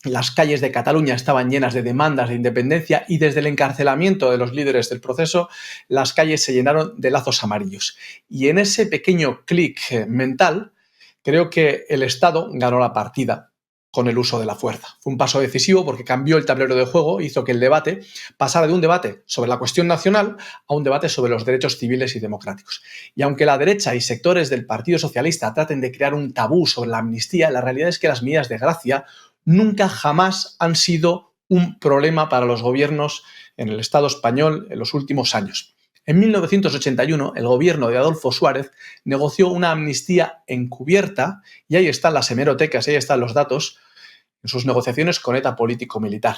H: las calles de Cataluña estaban llenas de demandas de independencia y desde el encarcelamiento de los líderes del proceso, las calles se llenaron de lazos amarillos. Y en ese pequeño clic mental, creo que el Estado ganó la partida con el uso de la fuerza. Fue un paso decisivo porque cambió el tablero de juego, hizo que el debate pasara de un debate sobre la cuestión nacional a un debate sobre los derechos civiles y democráticos. Y aunque la derecha y sectores del Partido Socialista traten de crear un tabú sobre la amnistía, la realidad es que las medidas de gracia nunca jamás han sido un problema para los gobiernos en el Estado español en los últimos años. En 1981, el gobierno de Adolfo Suárez negoció una amnistía encubierta, y ahí están las hemerotecas, ahí están los datos, en sus negociaciones con ETA político-militar.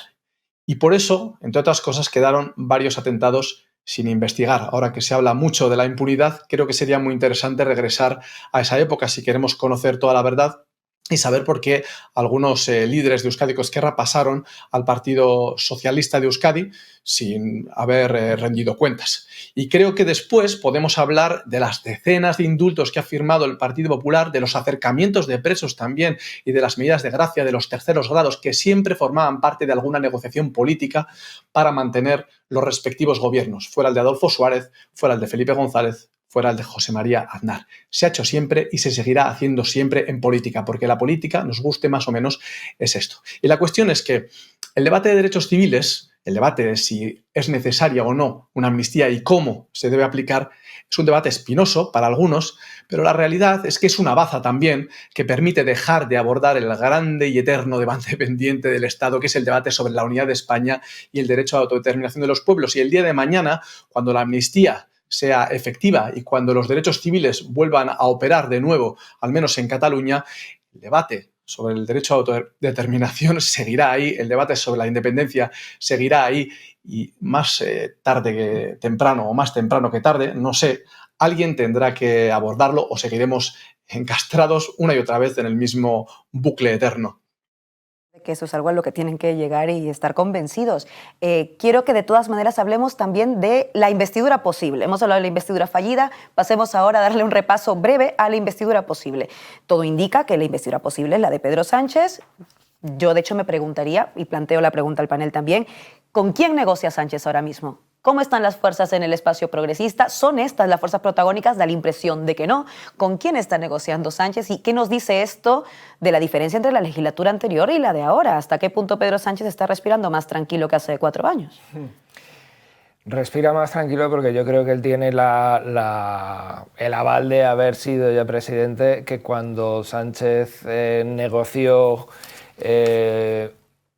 H: Y por eso, entre otras cosas, quedaron varios atentados sin investigar. Ahora que se habla mucho de la impunidad, creo que sería muy interesante regresar a esa época si queremos conocer toda la verdad y saber por qué algunos líderes de Euskadi Ezkerra pasaron al Partido Socialista de Euskadi sin haber rendido cuentas. Y creo que después podemos hablar de las decenas de indultos que ha firmado el Partido Popular, de los acercamientos de presos también y de las medidas de gracia de los terceros grados que siempre formaban parte de alguna negociación política para mantener los respectivos gobiernos, fuera el de Adolfo Suárez, fuera el de Felipe González, fuera el de José María Aznar. Se ha hecho siempre y se seguirá haciendo siempre en política, porque la política, nos guste más o menos, es esto. Y la cuestión es que el debate de derechos civiles, el debate de si es necesaria o no una amnistía y cómo se debe aplicar, es un debate espinoso para algunos, pero la realidad es que es una baza también que permite dejar de abordar el grande y eterno debate pendiente del Estado, que es el debate sobre la unidad de España y el derecho a la autodeterminación de los pueblos. Y el día de mañana, cuando la amnistía sea efectiva y cuando los derechos civiles vuelvan a operar de nuevo, al menos en Cataluña, el debate sobre el derecho a autodeterminación seguirá ahí, el debate sobre la independencia seguirá ahí y más tarde que temprano o más temprano que tarde, no sé, alguien tendrá que abordarlo o seguiremos encastrados una y otra vez en el mismo bucle eterno.
B: Que eso es algo a lo que tienen que llegar y estar convencidos. Quiero que de todas maneras hablemos también de la investidura posible. Hemos hablado de la investidura fallida, pasemos ahora a darle un repaso breve a la investidura posible. Todo indica que la investidura posible es la de Pedro Sánchez. Yo, de hecho, me preguntaría, y planteo la pregunta al panel también, ¿con quién negocia Sánchez ahora mismo? ¿Cómo están las fuerzas en el espacio progresista? ¿Son estas las fuerzas protagónicas? Da la impresión de que no. ¿Con quién está negociando Sánchez? ¿Y qué nos dice esto de la diferencia entre la legislatura anterior y la de ahora? ¿Hasta qué punto Pedro Sánchez está respirando más tranquilo que hace 4 años?
E: Respira más tranquilo porque yo creo que él tiene el aval de haber sido ya presidente, que cuando Sánchez negoció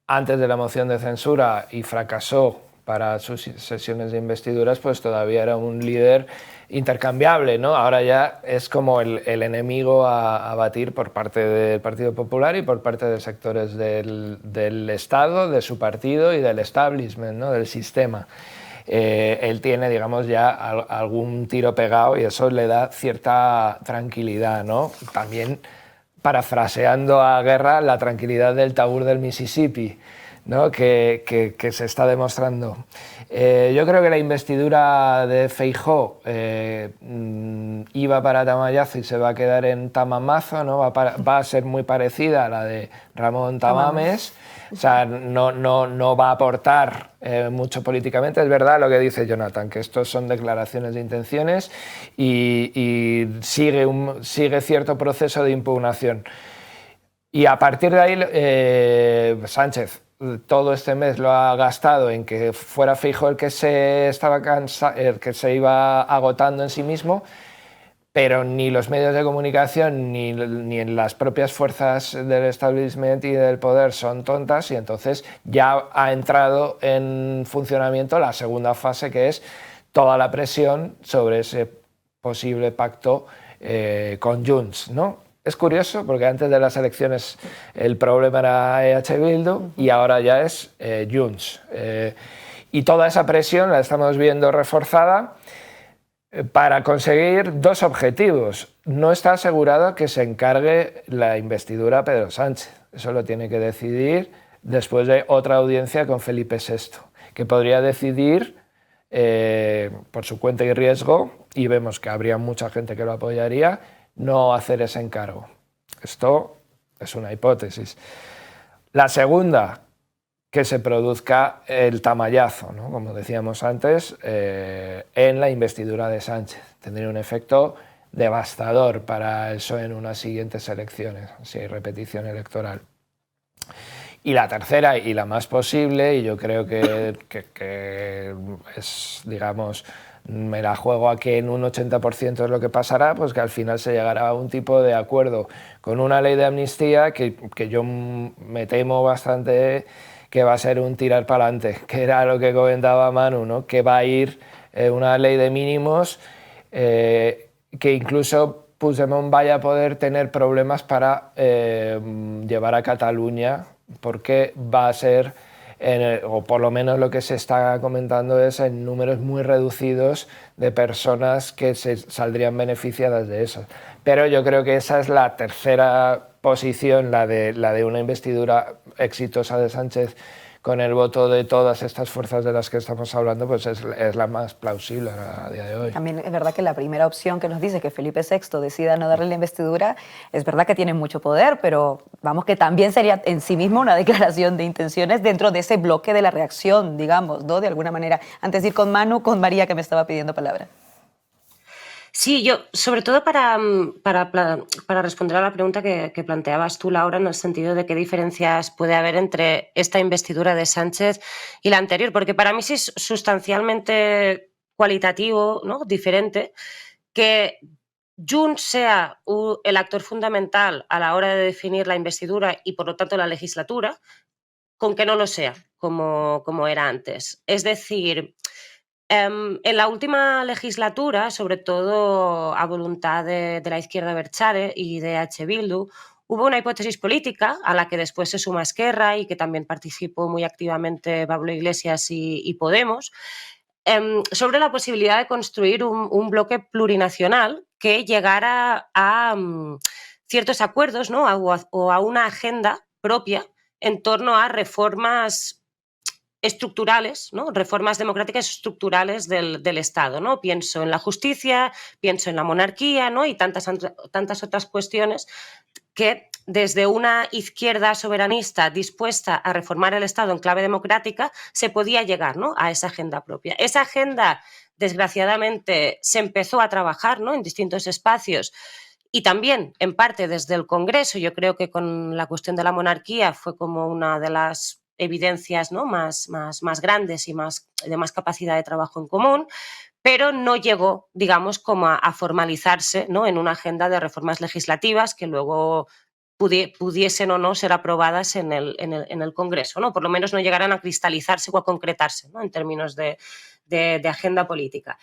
E: antes de la moción de censura y fracasó para sus sesiones de investiduras, pues todavía era un líder intercambiable, ¿no? Ahora ya es como el enemigo a batir por parte del Partido Popular y por parte de sectores del Estado, de su partido y del establishment, ¿no? Del sistema. Él tiene, digamos, ya algún tiro pegado y eso le da cierta tranquilidad, ¿no? También, parafraseando a Guerra, la tranquilidad del Tabú del Mississippi, ¿no? que se está demostrando. Yo creo que la investidura de Feijóo iba para Tamayazo y se va a quedar en Tamamazo, ¿no? Va a ser muy parecida a la de Ramón Tamames. O sea, no va a aportar mucho políticamente. Es verdad lo que dice Jonathan, que estos son declaraciones de intenciones y sigue cierto proceso de impugnación. Y a partir de ahí, Sánchez todo este mes lo ha gastado en que fuera Feijóo el que el que se iba agotando en sí mismo, pero ni los medios de comunicación ni en las propias fuerzas del establishment y del poder son tontas, y entonces ya ha entrado en funcionamiento la segunda fase, que es toda la presión sobre ese posible pacto con Junts, ¿no? Es curioso porque antes de las elecciones el problema era EH Bildu y ahora ya es Junts. Y toda esa presión la estamos viendo reforzada para conseguir 2 objetivos. No está asegurado que se encargue la investidura a Pedro Sánchez. Eso lo tiene que decidir después de otra audiencia con Felipe VI, que podría decidir por su cuenta y riesgo, y vemos que habría mucha gente que lo apoyaría, no hacer ese encargo. Esto es una hipótesis. La segunda, que se produzca el tamallazo, ¿no? Como decíamos antes, en la investidura de Sánchez. Tendría un efecto devastador para el PSOE en unas siguientes elecciones, si hay repetición electoral. Y la tercera, y la más posible, y yo creo que es, digamos, me la juego a que en un 80% es lo que pasará, pues que al final se llegará a un tipo de acuerdo con una ley de amnistía que yo me temo bastante que va a ser un tirar para adelante, que era lo que comentaba Manu, ¿no? Que va a ir una ley de mínimos que incluso Puigdemont vaya a poder tener problemas para llevar a Cataluña, porque va a ser, o por lo menos lo que se está comentando es en números muy reducidos de personas que se saldrían beneficiadas de eso. Pero yo creo que esa es la tercera posición, la de una investidura exitosa de Sánchez con el voto de todas estas fuerzas de las que estamos hablando, pues es la más plausible a día de hoy.
B: También es verdad que la primera opción que nos dice que Felipe VI decida no darle la investidura, es verdad que tiene mucho poder, pero vamos, que también sería en sí mismo una declaración de intenciones dentro de ese bloque de la reacción, digamos, ¿no? De alguna manera. Antes de ir con Manu, con María, que me estaba pidiendo palabra.
G: Sí, yo, sobre todo para responder a la pregunta que planteabas tú, Laura, en el sentido de qué diferencias puede haber entre esta investidura de Sánchez y la anterior, porque para mí sí es sustancialmente cualitativo, ¿no? Diferente, que Junts sea el actor fundamental a la hora de definir la investidura y, por lo tanto, la legislatura, con que no lo sea, como era antes. Es decir, en la última legislatura, sobre todo a voluntad de la izquierda abertzale y de EH Bildu, hubo una hipótesis política a la que después se suma Esquerra y que también participó muy activamente Pablo Iglesias y Podemos, sobre la posibilidad de construir un bloque plurinacional que llegara a ciertos acuerdos, ¿no? o a una agenda propia en torno a reformas estructurales, ¿no? Reformas democráticas estructurales del Estado, ¿no? Pienso en la justicia, pienso en la monarquía, ¿no? Y tantas otras cuestiones que desde una izquierda soberanista dispuesta a reformar el Estado en clave democrática se podía llegar, ¿no?, a esa agenda propia. Esa agenda, desgraciadamente, se empezó a trabajar, ¿no?, en distintos espacios y también, en parte, desde el Congreso. Yo creo que con la cuestión de la monarquía fue como una de las evidencias, ¿no?, más grandes y de más capacidad de trabajo en común, pero no llegó, digamos, como a formalizarse, ¿no?, en una agenda de reformas legislativas que luego pudiesen o no ser aprobadas en el Congreso, ¿no? Por lo menos no llegaran a cristalizarse o a concretarse, ¿no?, en términos de agenda política.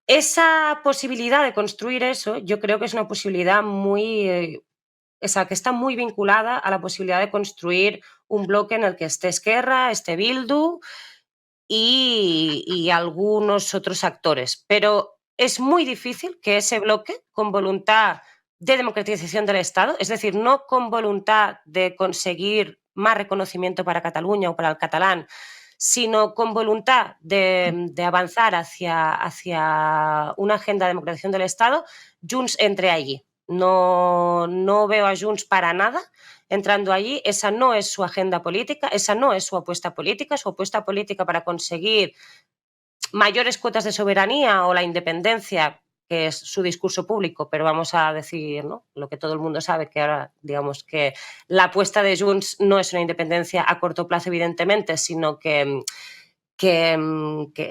G: Esa posibilidad de construir eso, yo creo que es una posibilidad que está muy vinculada a la posibilidad de construir un bloque en el que esté Esquerra, esté Bildu y algunos otros actores. Pero es muy difícil que ese bloque, con voluntad de democratización del Estado, es decir, no con voluntad de conseguir más reconocimiento para Cataluña o para el catalán, sino con voluntad de avanzar hacia una agenda de democratización del Estado, Junts entre allí. No veo a Junts para nada entrando allí. Esa no es su agenda política, esa no es su apuesta política. Su apuesta política para conseguir mayores cuotas de soberanía o la independencia, que es su discurso público, pero vamos a decir, ¿no?, lo que todo el mundo sabe, que ahora digamos que la apuesta de Junts no es una independencia a corto plazo, evidentemente, sino que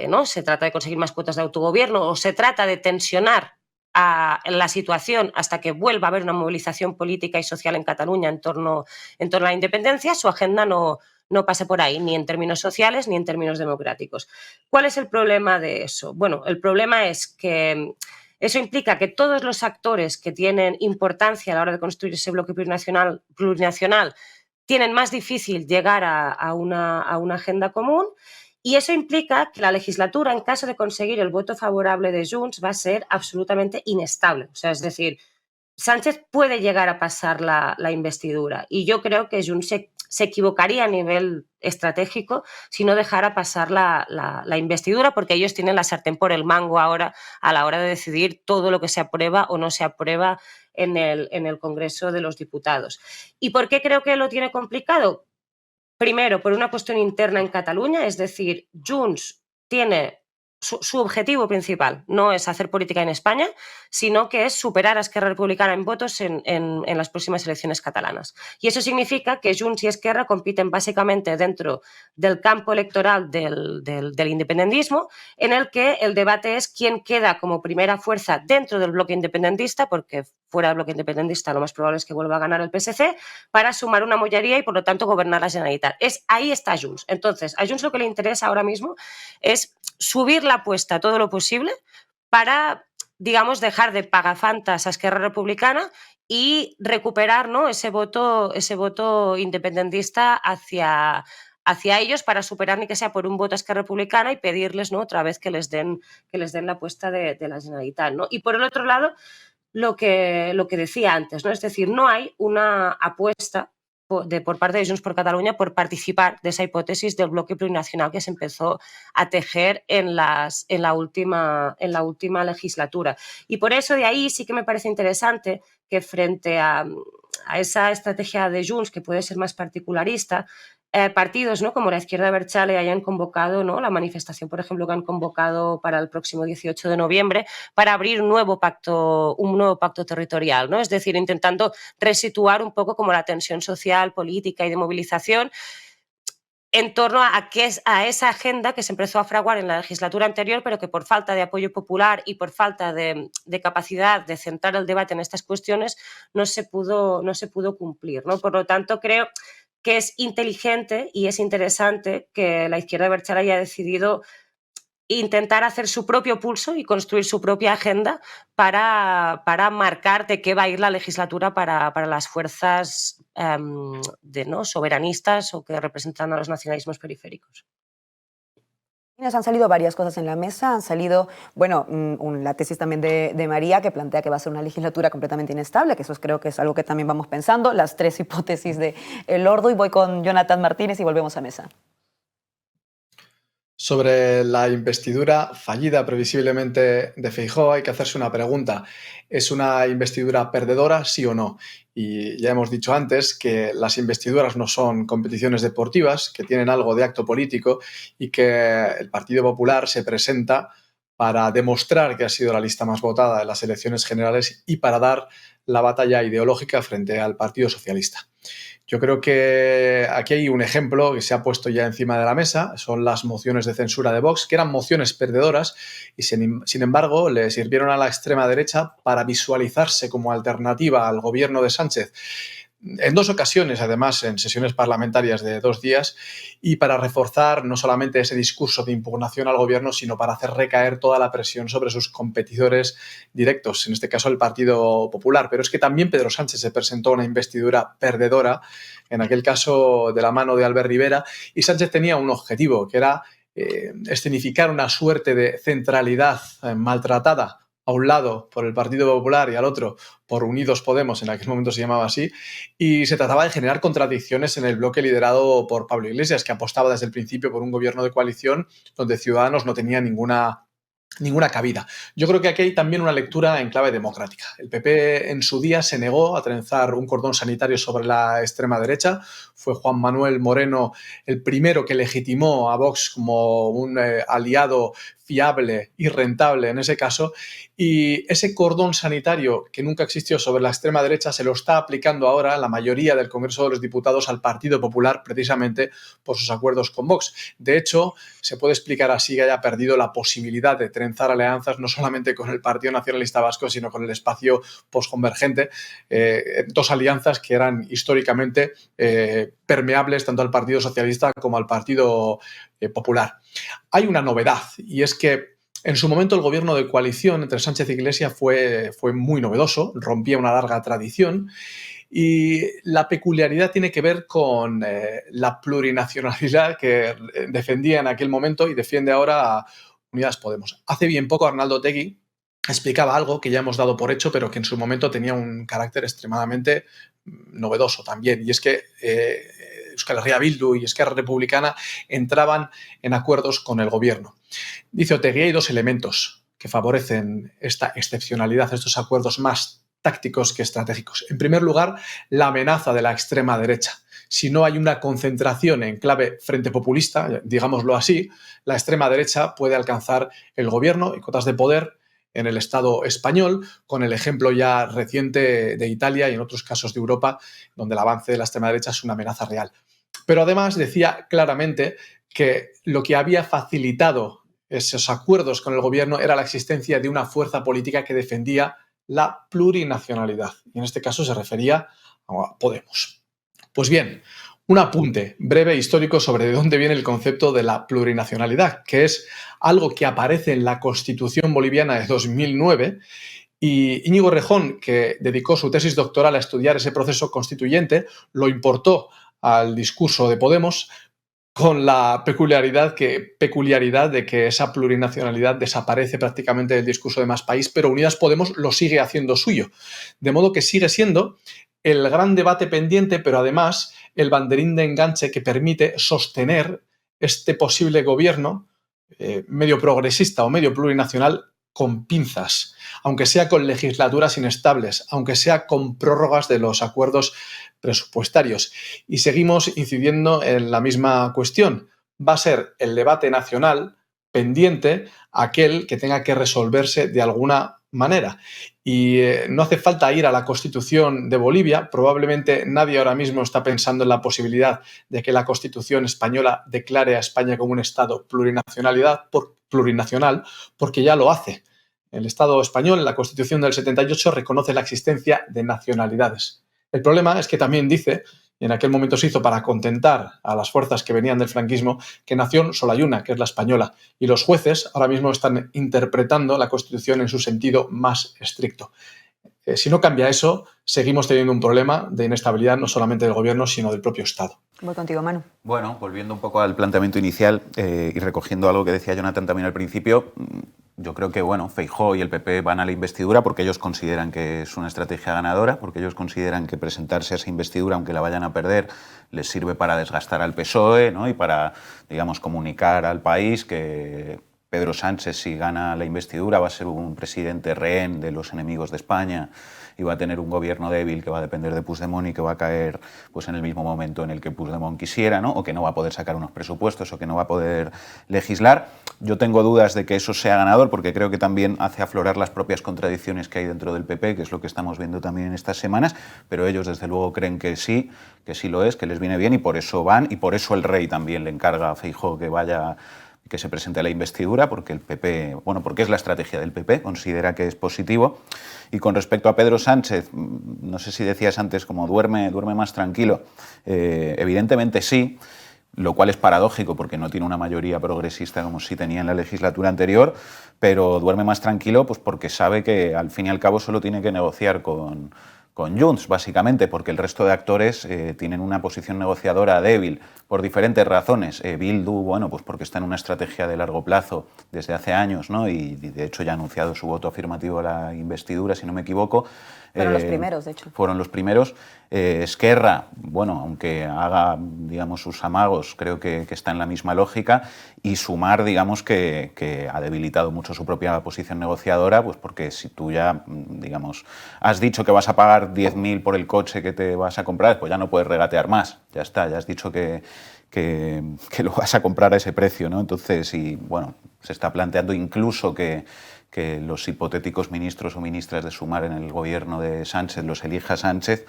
G: ¿no?, se trata de conseguir más cuotas de autogobierno o se trata de tensionar la situación hasta que vuelva a haber una movilización política y social en Cataluña en torno a la independencia. Su agenda no pasa por ahí, ni en términos sociales ni en términos democráticos. ¿Cuál es el problema de eso? Bueno, el problema es que eso implica que todos los actores que tienen importancia a la hora de construir ese bloque plurinacional tienen más difícil llegar a una agenda común. Y eso implica que la legislatura, en caso de conseguir el voto favorable de Junts, va a ser absolutamente inestable. O sea, es decir, Sánchez puede llegar a pasar la investidura y yo creo que Junts se equivocaría a nivel estratégico si no dejara pasar la investidura, porque ellos tienen la sartén por el mango ahora a la hora de decidir todo lo que se aprueba o no se aprueba en el Congreso de los Diputados. ¿Y por qué creo que lo tiene complicado? Primero, por una cuestión interna en Cataluña, es decir, Junts tiene su objetivo principal no es hacer política en España, sino que es superar a Esquerra Republicana en votos en las próximas elecciones catalanas. Y eso significa que Junts y Esquerra compiten básicamente dentro del campo electoral del independentismo, en el que el debate es quién queda como primera fuerza dentro del bloque independentista, porque fuera del bloque independentista lo más probable es que vuelva a ganar el PSC, para sumar una mayoría y por lo tanto gobernar la Generalitat. Ahí está Junts. Entonces, a Junts lo que le interesa ahora mismo es subir la apuesta todo lo posible para, digamos, dejar de pagafantas a Esquerra Republicana y recuperar, ¿no?, ese voto independentista hacia ellos, para superar ni que sea por un voto a Esquerra Republicana y pedirles, ¿no?, otra vez que les den la apuesta de la Generalitat, ¿no? Y por el otro lado, lo que decía antes, ¿no? Es decir, no hay una apuesta por parte de Junts per Catalunya por participar de esa hipótesis del bloque plurinacional que se empezó a tejer en la última legislatura. Y por eso de ahí sí que me parece interesante que frente a esa estrategia de Junts, que puede ser más particularista, partidos, ¿no?, como la izquierda abertzale hayan convocado, ¿no?, la manifestación, por ejemplo, que han convocado para el próximo 18 de noviembre para abrir un nuevo pacto territorial, ¿no? Es decir, intentando resituar un poco como la tensión social, política y de movilización en torno a esa agenda que se empezó a fraguar en la legislatura anterior, pero que por falta de apoyo popular y por falta de capacidad de centrar el debate en estas cuestiones no se pudo cumplir, ¿no? Por lo tanto, creo que es inteligente y es interesante que la izquierda abertzale haya decidido intentar hacer su propio pulso y construir su propia agenda para marcar de qué va a ir la legislatura para las fuerzas ¿no?, soberanistas o que representan a los nacionalismos periféricos.
B: Han salido varias cosas en la mesa, han salido, bueno, la tesis también de María, que plantea que va a ser una legislatura completamente inestable, que eso creo que es algo que también vamos pensando, las tres hipótesis de El Ordo, y voy con Jonathan Martínez y volvemos a mesa.
H: Sobre la investidura fallida previsiblemente de Feijóo hay que hacerse una pregunta. ¿Es una investidura perdedora, sí o no? Y ya hemos dicho antes que las investiduras no son competiciones deportivas, que tienen algo de acto político y que el Partido Popular se presenta para demostrar que ha sido la lista más votada en las elecciones generales y para dar la batalla ideológica frente al Partido Socialista. Yo creo que aquí hay un ejemplo que se ha puesto ya encima de la mesa, son las mociones de censura de Vox, que eran mociones perdedoras y sin embargo le sirvieron a la extrema derecha para visualizarse como alternativa al gobierno de Sánchez. En 2 ocasiones, además, en sesiones parlamentarias de 2 días, y para reforzar no solamente ese discurso de impugnación al gobierno, sino para hacer recaer toda la presión sobre sus competidores directos, en este caso el Partido Popular. Pero es que también Pedro Sánchez se presentó a una investidura perdedora, en aquel caso de la mano de Albert Rivera, y Sánchez tenía un objetivo, que era escenificar una suerte de centralidad maltratada, a un lado por el Partido Popular y al otro por Unidos Podemos, en aquel momento se llamaba así, y se trataba de generar contradicciones en el bloque liderado por Pablo Iglesias, que apostaba desde el principio por un gobierno de coalición donde Ciudadanos no tenía ninguna cabida. Yo creo que aquí hay también una lectura en clave democrática. El PP en su día se negó a trenzar un cordón sanitario sobre la extrema derecha. Fue Juan Manuel Moreno el primero que legitimó a Vox como un aliado fiable y rentable en ese caso, y ese cordón sanitario que nunca existió sobre la extrema derecha se lo está aplicando ahora la mayoría del Congreso de los Diputados al Partido Popular, precisamente por sus acuerdos con Vox. De hecho, se puede explicar así que haya perdido la posibilidad de trenzar alianzas no solamente con el Partido Nacionalista Vasco, sino con el espacio posconvergente, 2 alianzas que eran históricamente permeables tanto al Partido Socialista como al Partido Popular. Hay una novedad, y es que en su momento el gobierno de coalición entre Sánchez y Iglesias fue muy novedoso, rompía una larga tradición, y la peculiaridad tiene que ver con la plurinacionalidad que defendía en aquel momento y defiende ahora Unidas Podemos. Hace bien poco Arnaldo Otegi explicaba algo que ya hemos dado por hecho, pero que en su momento tenía un carácter extremadamente novedoso también, y es que Euskal Herria Bildu y Esquerra Republicana entraban en acuerdos con el gobierno. Dice Otegi, hay 2 elementos que favorecen esta excepcionalidad, estos acuerdos más tácticos que estratégicos. En primer lugar, la amenaza de la extrema derecha. Si no hay una concentración en clave frente populista, digámoslo así, la extrema derecha puede alcanzar el gobierno y cotas de poder en el Estado español, con el ejemplo ya reciente de Italia y en otros casos de Europa, donde el avance de la extrema derecha es una amenaza real. Pero además decía claramente que lo que había facilitado esos acuerdos con el gobierno era la existencia de una fuerza política que defendía la plurinacionalidad. Y en este caso se refería a Podemos. Pues bien, un apunte breve histórico sobre de dónde viene el concepto de la plurinacionalidad, que es algo que aparece en la Constitución boliviana de 2009, y Íñigo Rejón, que dedicó su tesis doctoral a estudiar ese proceso constituyente, lo importó al discurso de Podemos con la peculiaridad de que esa plurinacionalidad desaparece prácticamente del discurso de Más País, pero Unidas Podemos lo sigue haciendo suyo. De modo que sigue siendo el gran debate pendiente, pero además el banderín de enganche que permite sostener este posible gobierno medio progresista o medio plurinacional con pinzas, aunque sea con legislaturas inestables, aunque sea con prórrogas de los acuerdos presupuestarios. Y seguimos incidiendo en la misma cuestión. Va a ser el debate nacional pendiente aquel que tenga que resolverse de alguna manera. Y no hace falta ir a la Constitución de Bolivia. Probablemente nadie ahora mismo está pensando en la posibilidad de que la Constitución española declare a España como un Estado plurinacional, porque ya lo hace. El Estado español, en la Constitución del 78, reconoce la existencia de nacionalidades. El problema es que también dice, y en aquel momento se hizo para contentar a las fuerzas que venían del franquismo, que nación solo hay una, que es la española. Y los jueces ahora mismo están interpretando la Constitución en su sentido más estricto. Si no cambia eso, seguimos teniendo un problema de inestabilidad no solamente del gobierno, sino del propio Estado.
B: Voy contigo, Manu.
F: Bueno, volviendo un poco al planteamiento inicial y recogiendo algo que decía Jonathan también al principio, yo creo que bueno, Feijóo y el PP van a la investidura porque ellos consideran que es una estrategia ganadora, porque ellos consideran que presentarse a esa investidura, aunque la vayan a perder, les sirve para desgastar al PSOE, ¿no? Y para, digamos, comunicar al país que Pedro Sánchez, si gana la investidura, va a ser un presidente rehén de los enemigos de España y va a tener un gobierno débil que va a depender de Puigdemont y que va a caer pues, en el mismo momento en el que Puigdemont quisiera, ¿no? O que no va a poder sacar unos presupuestos o que no va a poder legislar. Yo tengo dudas de que eso sea ganador porque creo que también hace aflorar las propias contradicciones que hay dentro del PP, que es lo que estamos viendo también en estas semanas, pero ellos desde luego creen que sí lo es, que les viene bien y por eso van y por eso el rey también le encarga a Feijóo que se presente a la investidura, porque el PP, bueno, porque es la estrategia del PP, considera que es positivo. Y con respecto a Pedro Sánchez, no sé si decías antes como duerme más tranquilo. Evidentemente sí, lo cual es paradójico porque no tiene una mayoría progresista como sí tenía en la legislatura anterior, pero duerme más tranquilo pues porque sabe que al fin y al cabo solo tiene que negociar con Junts, básicamente, porque el resto de actores tienen una posición negociadora débil por diferentes razones. Bildu, bueno, pues porque está en una estrategia de largo plazo desde hace años, ¿no? Y de hecho ya ha anunciado su voto afirmativo a la investidura, si no me equivoco.
B: Fueron los primeros, de hecho.
F: Fueron los primeros. Esquerra, bueno, aunque haga, digamos, sus amagos, creo que está en la misma lógica. Y Sumar, digamos, que ha debilitado mucho su propia posición negociadora, pues porque si tú ya, digamos, has dicho que vas a pagar 10.000 por el coche que te vas a comprar, pues ya no puedes regatear más. Ya está, ya has dicho que lo vas a comprar a ese precio, ¿no? Entonces, y bueno, se está planteando incluso que los hipotéticos ministros o ministras de Sumar en el gobierno de Sánchez los elija Sánchez,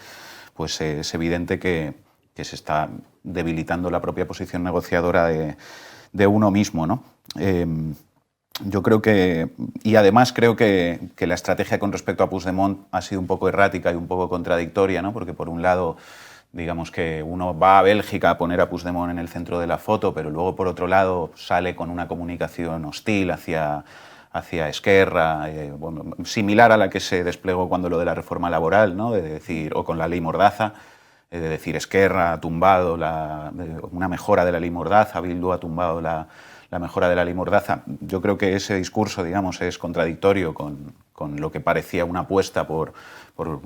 F: pues es evidente que se está debilitando la propia posición negociadora de uno mismo, ¿no? Yo creo que, y además creo que la estrategia con respecto a Puigdemont ha sido un poco errática y un poco contradictoria, ¿no? Porque por un lado, digamos que uno va a Bélgica a poner a Puigdemont en el centro de la foto, pero luego por otro lado sale con una comunicación hostil hacia Esquerra, bueno, similar a la que se desplegó cuando lo de la reforma laboral, ¿no? De decir, o con la ley Mordaza, de decir Esquerra ha tumbado una mejora de la ley Mordaza, Bildu ha tumbado la mejora de la ley Mordaza. Yo creo que ese discurso, digamos, es contradictorio con lo que parecía una apuesta por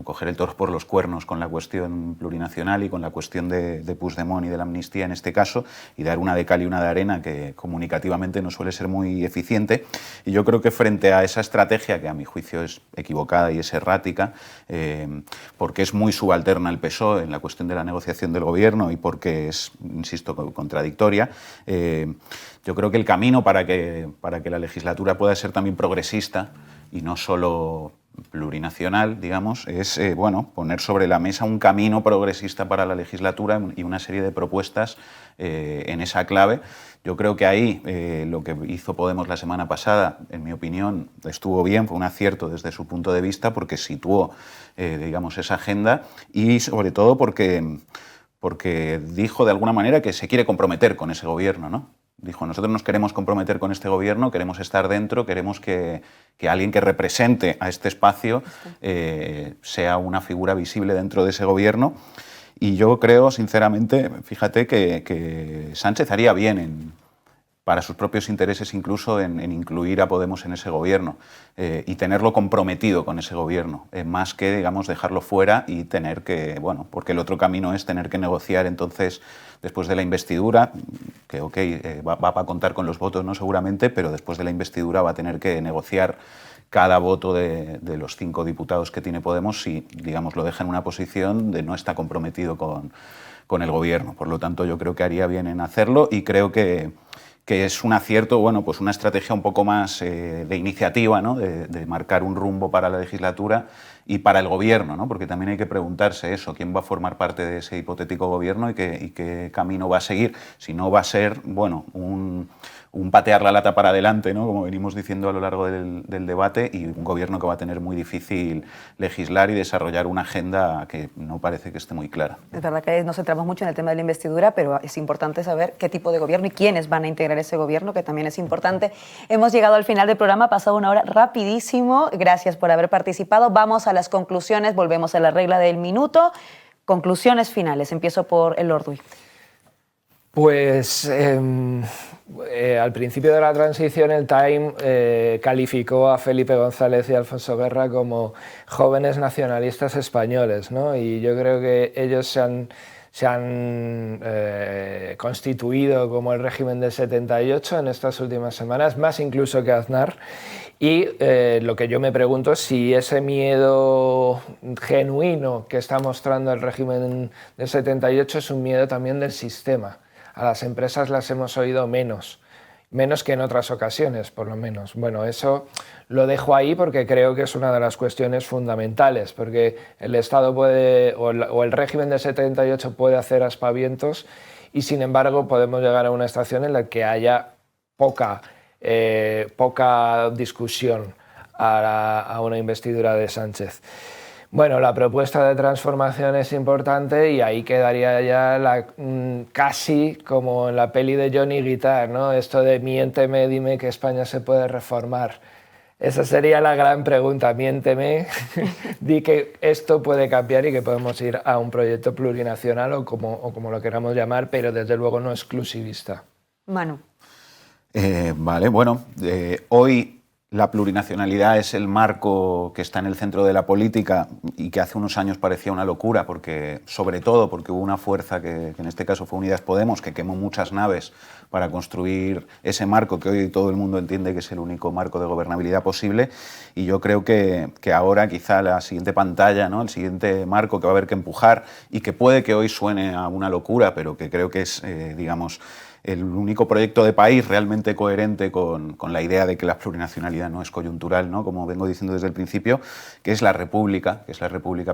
F: coger el toro por los cuernos con la cuestión plurinacional y con la cuestión de Puigdemont y de la amnistía en este caso, y dar una de cal y una de arena que comunicativamente no suele ser muy eficiente. Y yo creo que frente a esa estrategia, que a mi juicio es equivocada y es errática, porque es muy subalterna al PSOE en la cuestión de la negociación del gobierno y porque es, insisto, contradictoria, yo creo que el camino para que la legislatura pueda ser también progresista y no solo plurinacional, digamos, es bueno, poner sobre la mesa un camino progresista para la legislatura y una serie de propuestas en esa clave. Yo creo que ahí lo que hizo Podemos la semana pasada, en mi opinión, estuvo bien, fue un acierto desde su punto de vista porque situó, digamos, esa agenda y sobre todo porque dijo de alguna manera que se quiere comprometer con ese gobierno, ¿no? Dijo, nosotros nos queremos comprometer con este gobierno, queremos estar dentro, queremos que alguien que represente a este espacio sea una figura visible dentro de ese gobierno. Y yo creo, sinceramente, fíjate que Sánchez haría bien para sus propios intereses incluso en incluir a Podemos en ese gobierno y tenerlo comprometido con ese gobierno, más que, digamos, dejarlo fuera y tener que, bueno, porque el otro camino es tener que negociar entonces después de la investidura, que ok, va a contar con los votos, ¿no? Seguramente, pero después de la investidura va a tener que negociar cada voto de los 5 diputados que tiene Podemos si, digamos, lo deja en una posición de no estar comprometido con el gobierno. Por lo tanto, yo creo que haría bien en hacerlo y creo que es un acierto, bueno, pues una estrategia un poco más de iniciativa, ¿no? De marcar un rumbo para la legislatura y para el gobierno, ¿no? Porque también hay que preguntarse eso, quién va a formar parte de ese hipotético gobierno y qué camino va a seguir. Si no va a ser, bueno, un patear la lata para adelante, ¿no? Como venimos diciendo a lo largo del debate, y un gobierno que va a tener muy difícil legislar y desarrollar una agenda que no parece que esté muy clara.
B: Es verdad que nos centramos mucho en el tema de la investidura, pero es importante saber qué tipo de gobierno y quiénes van a integrar ese gobierno, que también es importante. Hemos llegado al final del programa, ha pasado una hora rapidísimo. Gracias por haber participado. Vamos a las conclusiones, volvemos a la regla del minuto. Conclusiones finales. Empiezo por el Lord Uy.
E: Pues al principio de la transición el Time calificó a Felipe González y Alfonso Guerra como jóvenes nacionalistas españoles, ¿no? Y yo creo que ellos se han constituido como el régimen del 78 en estas últimas semanas, más incluso que Aznar. Y lo que yo me pregunto es si ese miedo genuino que está mostrando el régimen del 78 es un miedo también del sistema. A las empresas las hemos oído menos que en otras ocasiones, por lo menos. Bueno, eso lo dejo ahí porque creo que es una de las cuestiones fundamentales, porque el Estado puede, o el régimen del 78 puede hacer aspavientos y, sin embargo, podemos llegar a una estación en la que haya poca discusión a una investidura de Sánchez. Bueno, la propuesta de transformación es importante y ahí quedaría ya casi como en la peli de Johnny Guitar, ¿no? Esto de miénteme, dime que España se puede reformar. Esa sería la gran pregunta, miénteme, di que esto puede cambiar y que podemos ir a un proyecto plurinacional o como lo queramos llamar, pero desde luego no exclusivista.
B: Manu.
F: Vale, bueno, hoy la plurinacionalidad es el marco que está en el centro de la política y que hace unos años parecía una locura, sobre todo porque hubo una fuerza que en este caso fue Unidas Podemos, que quemó muchas naves para construir ese marco que hoy todo el mundo entiende que es el único marco de gobernabilidad posible. Y yo creo que ahora quizá la siguiente pantalla, ¿no? El siguiente marco que va a haber que empujar y que puede que hoy suene a una locura, pero que creo que es, digamos, el único proyecto de país realmente coherente con la idea de que la plurinacionalidad no es coyuntural, ¿no? Como vengo diciendo desde el principio, que es la República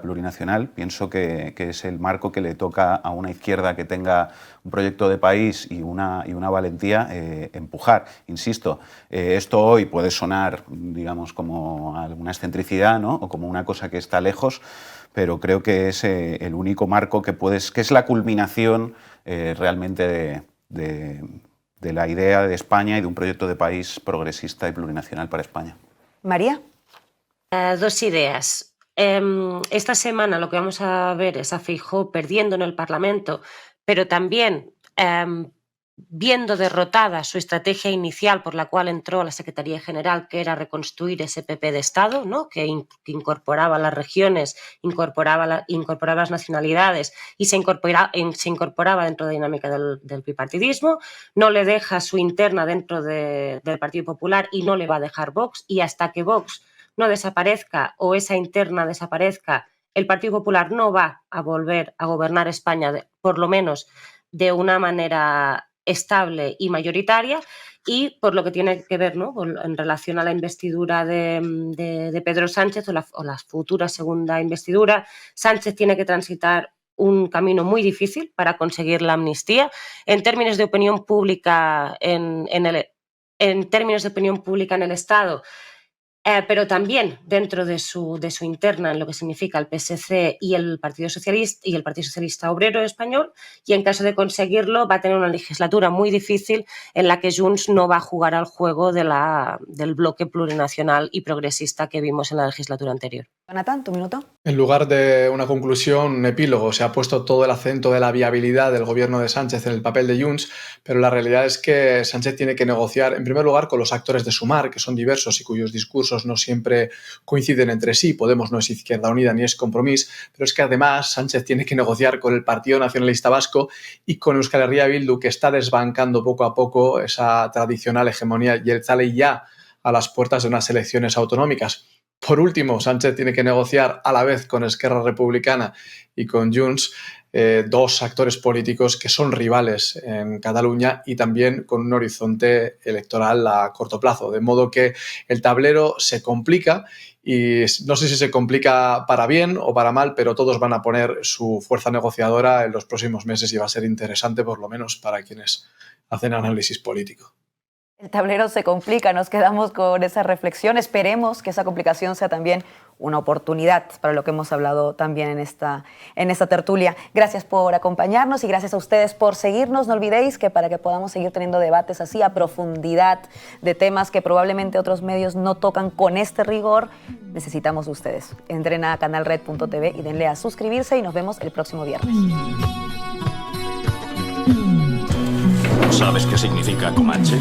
F: plurinacional. Pienso que es el marco que le toca a una izquierda que tenga un proyecto de país y una valentía empujar. Insisto, esto hoy puede sonar, digamos, como alguna excentricidad, ¿no? O como una cosa que está lejos, pero creo que es el único marco que es la culminación realmente de la idea de España y de un proyecto de país progresista y plurinacional para España.
B: María.
G: Dos ideas. Esta semana lo que vamos a ver es a Feijóo perdiendo en el Parlamento, pero también viendo derrotada su estrategia inicial por la cual entró a la Secretaría General, que era reconstruir ese PP de Estado, ¿no? que incorporaba las regiones, incorporaba las nacionalidades y se incorporaba dentro de la dinámica del bipartidismo. No le deja su interna dentro del Partido Popular y no le va a dejar Vox, y hasta que Vox no desaparezca o esa interna desaparezca, el Partido Popular no va a volver a gobernar España, por lo menos de una manera estable y mayoritaria. Y por lo que tiene que ver, ¿no? en relación a la investidura de Pedro Sánchez o la futura segunda investidura, Sánchez tiene que transitar un camino muy difícil para conseguir la amnistía. En términos de opinión pública en el Estado, pero también dentro de su interna en lo que significa el PSC y el Partido Socialista Obrero Español, y en caso de conseguirlo va a tener una legislatura muy difícil en la que Junts no va a jugar al juego del bloque plurinacional y progresista que vimos en la legislatura anterior.
B: Jonathan, tu minuto.
H: En lugar de una conclusión, un epílogo, se ha puesto todo el acento de la viabilidad del gobierno de Sánchez en el papel de Junts, pero la realidad es que Sánchez tiene que negociar, en primer lugar, con los actores de Sumar, que son diversos y cuyos discursos no siempre coinciden entre sí. Podemos no es Izquierda Unida ni es Compromís, pero es que además Sánchez tiene que negociar con el Partido Nacionalista Vasco y con Euskal Herria Bildu, que está desbancando poco a poco esa tradicional hegemonía jeltzale ya a las puertas de unas elecciones autonómicas. Por último, Sánchez tiene que negociar a la vez con Esquerra Republicana y con Junts, dos actores políticos que son rivales en Cataluña y también con un horizonte electoral a corto plazo. De modo que el tablero se complica y no sé si se complica para bien o para mal, pero todos van a poner su fuerza negociadora en los próximos meses y va a ser interesante, por lo menos para quienes hacen análisis político.
B: El tablero se complica, nos quedamos con esa reflexión. Esperemos que esa complicación sea también una oportunidad para lo que hemos hablado también en esta tertulia. Gracias por acompañarnos y gracias a ustedes por seguirnos. No olvidéis que para que podamos seguir teniendo debates así a profundidad de temas que probablemente otros medios no tocan con este rigor, necesitamos de ustedes. Entren a canalred.tv y denle a suscribirse y nos vemos el próximo viernes.
L: ¿Sabes qué significa Comanche?